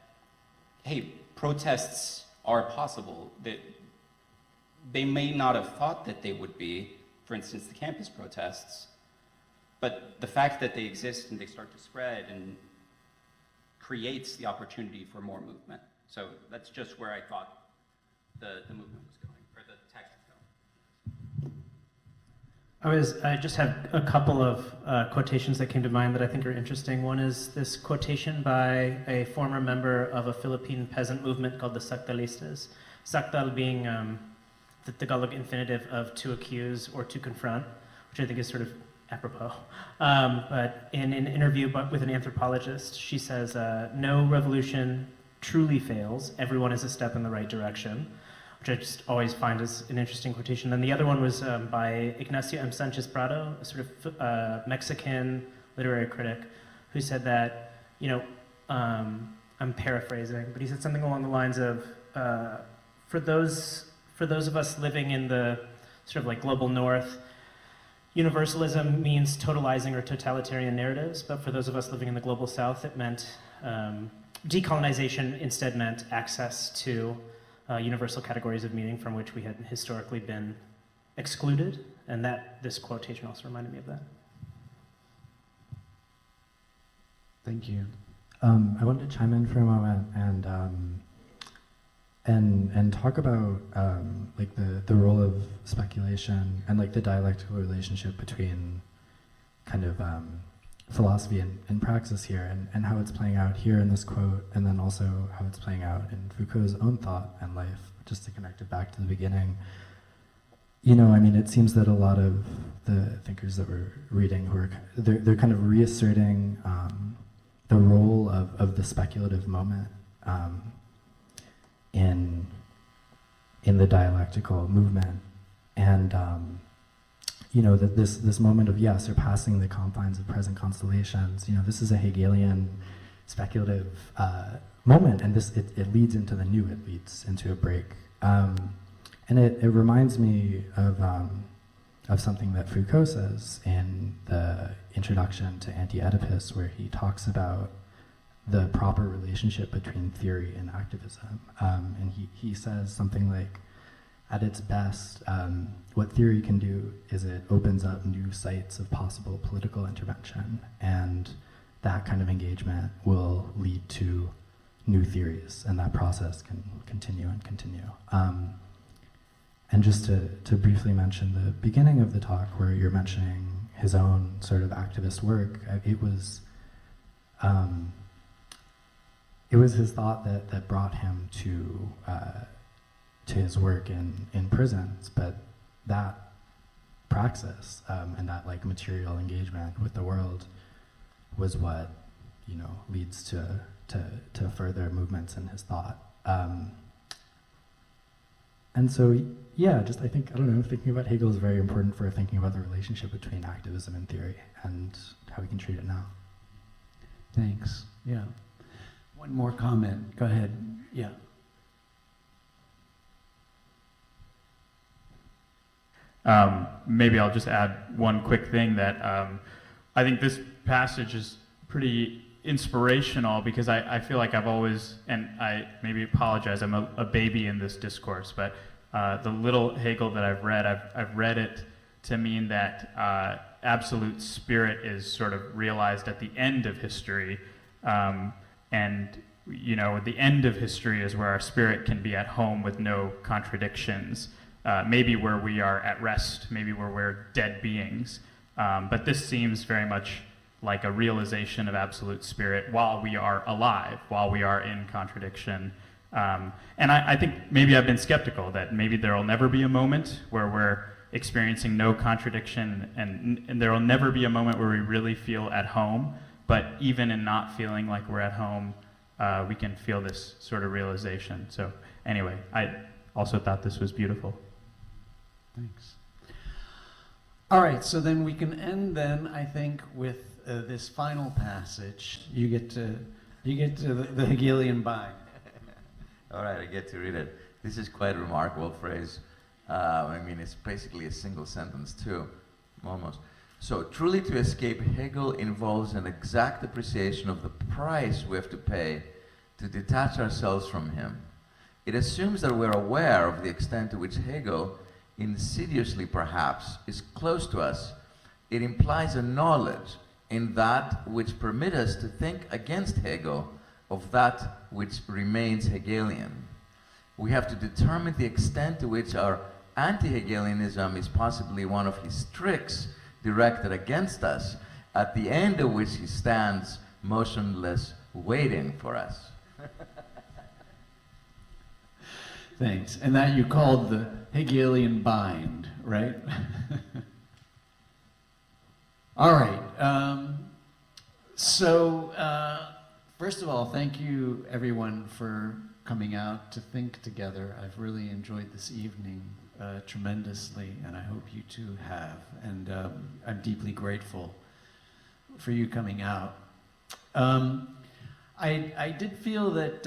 hey, protests are possible, that they may not have thought that they would be, for instance, the campus protests, but the fact that they exist and they start to spread and creates the opportunity for more movement. So that's just where I thought the movement was going, or the text was going. I just have a couple of quotations that came to mind that I think are interesting. One is this quotation by a former member of a Philippine peasant movement called the Sactalistas. Sactal being the Tagalog infinitive of to accuse or to confront, which I think is sort of apropos. But in an interview with an anthropologist, she says, no revolution truly fails. Everyone is a step in the right direction, which I just always find as an interesting quotation. And the other one was by Ignacio M. Sanchez Prado, a sort of Mexican literary critic, who said that, I'm paraphrasing, but he said something along the lines of, for those of us living in the sort of like global north, universalism means totalizing or totalitarian narratives, but for those of us living in the global south, it meant decolonization instead meant access to universal categories of meaning from which we had historically been excluded, and that this quotation also reminded me of that. Thank you. I wanted to chime in for a moment and talk about like the role of speculation and like the dialectical relationship between kind of philosophy and praxis here, and how it's playing out here in this quote, and then also how it's playing out in Foucault's own thought and life, just to connect it back to the beginning. It seems that a lot of the thinkers that we're reading, they're kind of reasserting the role of the speculative moment in the dialectical movement, and that this moment of surpassing the confines of present constellations. This is a Hegelian speculative moment, and it leads into the new. It leads into a break, and it reminds me of something that Foucault says in the introduction to Anti-Oedipus, where he talks about the proper relationship between theory and activism, and he says something like, at its best, what theory can do is it opens up new sites of possible political intervention, and that kind of engagement will lead to new theories, and that process can continue and continue. And just to briefly mention the beginning of the talk where you're mentioning his own sort of activist work, it was his thought that brought him to his work in prisons, but that praxis and that like material engagement with the world was what, you know, leads to further movements in his thought. And so, yeah, just I don't know, thinking about Hegel is very important for thinking about the relationship between activism and theory and how we can treat it now. Thanks. Yeah. One more comment. Go ahead. Yeah. Maybe I'll just add one quick thing that I think this passage is pretty inspirational because I feel like I've always, and I maybe apologize, I'm a baby in this discourse, but the little Hegel that I've read it to mean that absolute spirit is sort of realized at the end of history, and you know, the end of history is where our spirit can be at home with no contradictions, maybe where we are at rest, maybe where we're dead beings, but this seems very much like a realization of absolute spirit while we are alive, while we are in contradiction. And I think maybe I've been skeptical that maybe there will never be a moment where we're experiencing no contradiction, and there will never be a moment where we really feel at home, but even in not feeling like we're at home, we can feel this sort of realization. So anyway, I also thought this was beautiful. Thanks. All right, so then we can end then, I think, with this final passage. You get to the Hegelian bind. All right, I get to read it. This is quite a remarkable phrase. I mean, it's basically a single sentence too, almost. So, truly to escape Hegel involves an exact appreciation of the price we have to pay to detach ourselves from him. It assumes that we're aware of the extent to which Hegel, insidiously perhaps, is close to us. It implies a knowledge in that which permits us to think against Hegel of that which remains Hegelian. We have to determine the extent to which our anti-Hegelianism is possibly one of his tricks directed against us, at the end of which he stands motionless, waiting for us. Thanks. And that you called the Hegelian bind, right? All right. First of all, thank you everyone for coming out to think together. I've really enjoyed this evening tremendously, and I hope you too have. And I'm deeply grateful for you coming out. I did feel that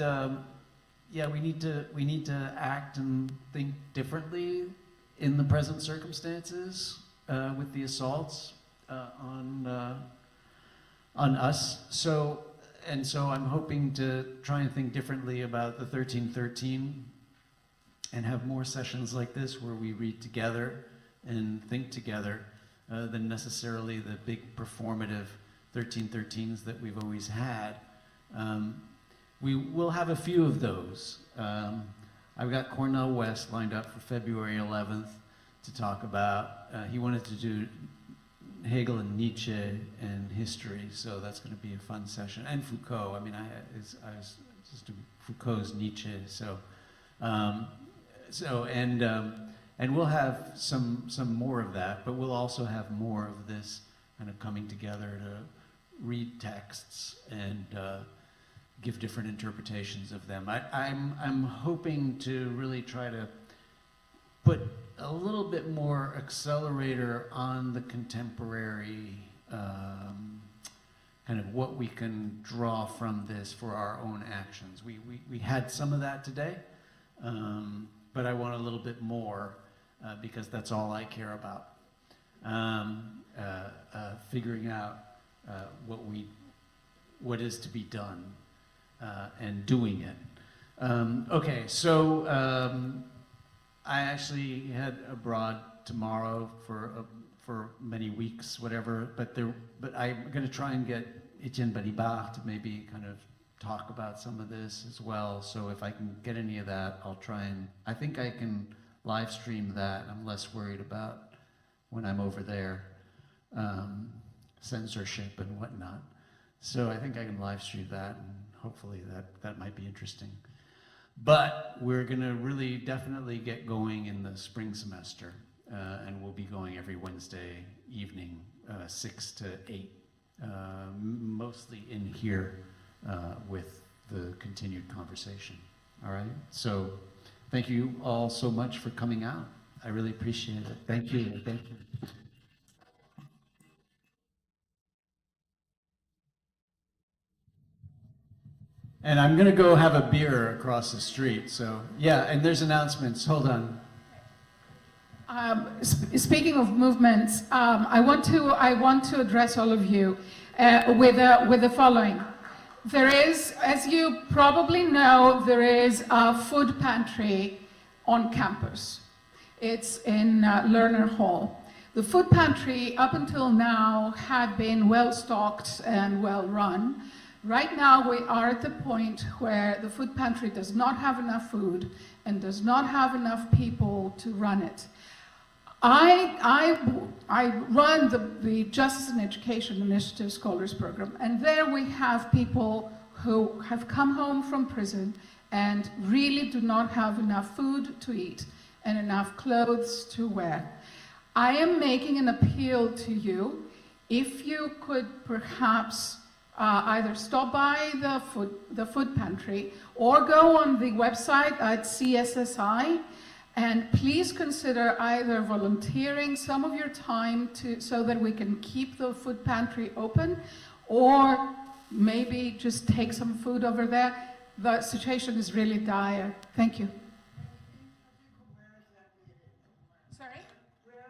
yeah, we need to act and think differently in the present circumstances with the assaults on us. So I'm hoping to try and think differently about the 1313 and have more sessions like this where we read together and think together than necessarily the big performative 1313s that we've always had. We will have a few of those. I've got Cornel West lined up for February 11th to talk about. He wanted to do Hegel and Nietzsche and history, so that's going to be a fun session. And Foucault. I mean, I was just doing Foucault's Nietzsche. And we'll have some more of that, but we'll also have more of this kind of coming together to read texts and give different interpretations of them. I'm hoping to really try to put a little bit more accelerator on the contemporary kind of what we can draw from this for our own actions. We had some of that today, but I want a little bit more because that's all I care about. Figuring out what is to be done and doing it. Okay, so I actually head abroad tomorrow for many weeks, whatever. But I'm going to try and get Etienne Balibar to maybe kind of talk about some of this as well. So if I can get any of that, I'll try and. I think I can live stream that. I'm less worried about when I'm over there, censorship and whatnot. So I think I can live stream that, and hopefully that might be interesting. But we're going to really definitely get going in the spring semester, and we'll be going every Wednesday evening, 6 to 8, mostly in here with the continued conversation. All right? So thank you all so much for coming out. I really appreciate it. Thank you. Thank you. And I'm going to go have a beer across the street. So, yeah, and there's announcements. Hold on. Speaking of movements, I want to address all of you with the following. There is, as you probably know, there is a food pantry on campus. It's in Lerner Hall. The food pantry, up until now, had been well stocked and well run. Right now, we are at the point where the food pantry does not have enough food and does not have enough people to run it. I run the Justice and Education Initiative Scholars Program, and there we have people who have come home from prison and really do not have enough food to eat and enough clothes to wear. I am making an appeal to you. If you could perhaps either stop by the food pantry or go on the website at CSSI, and please consider either volunteering some of your time so that we can keep the food pantry open, or maybe just take some food over there. The situation is really dire. Thank you.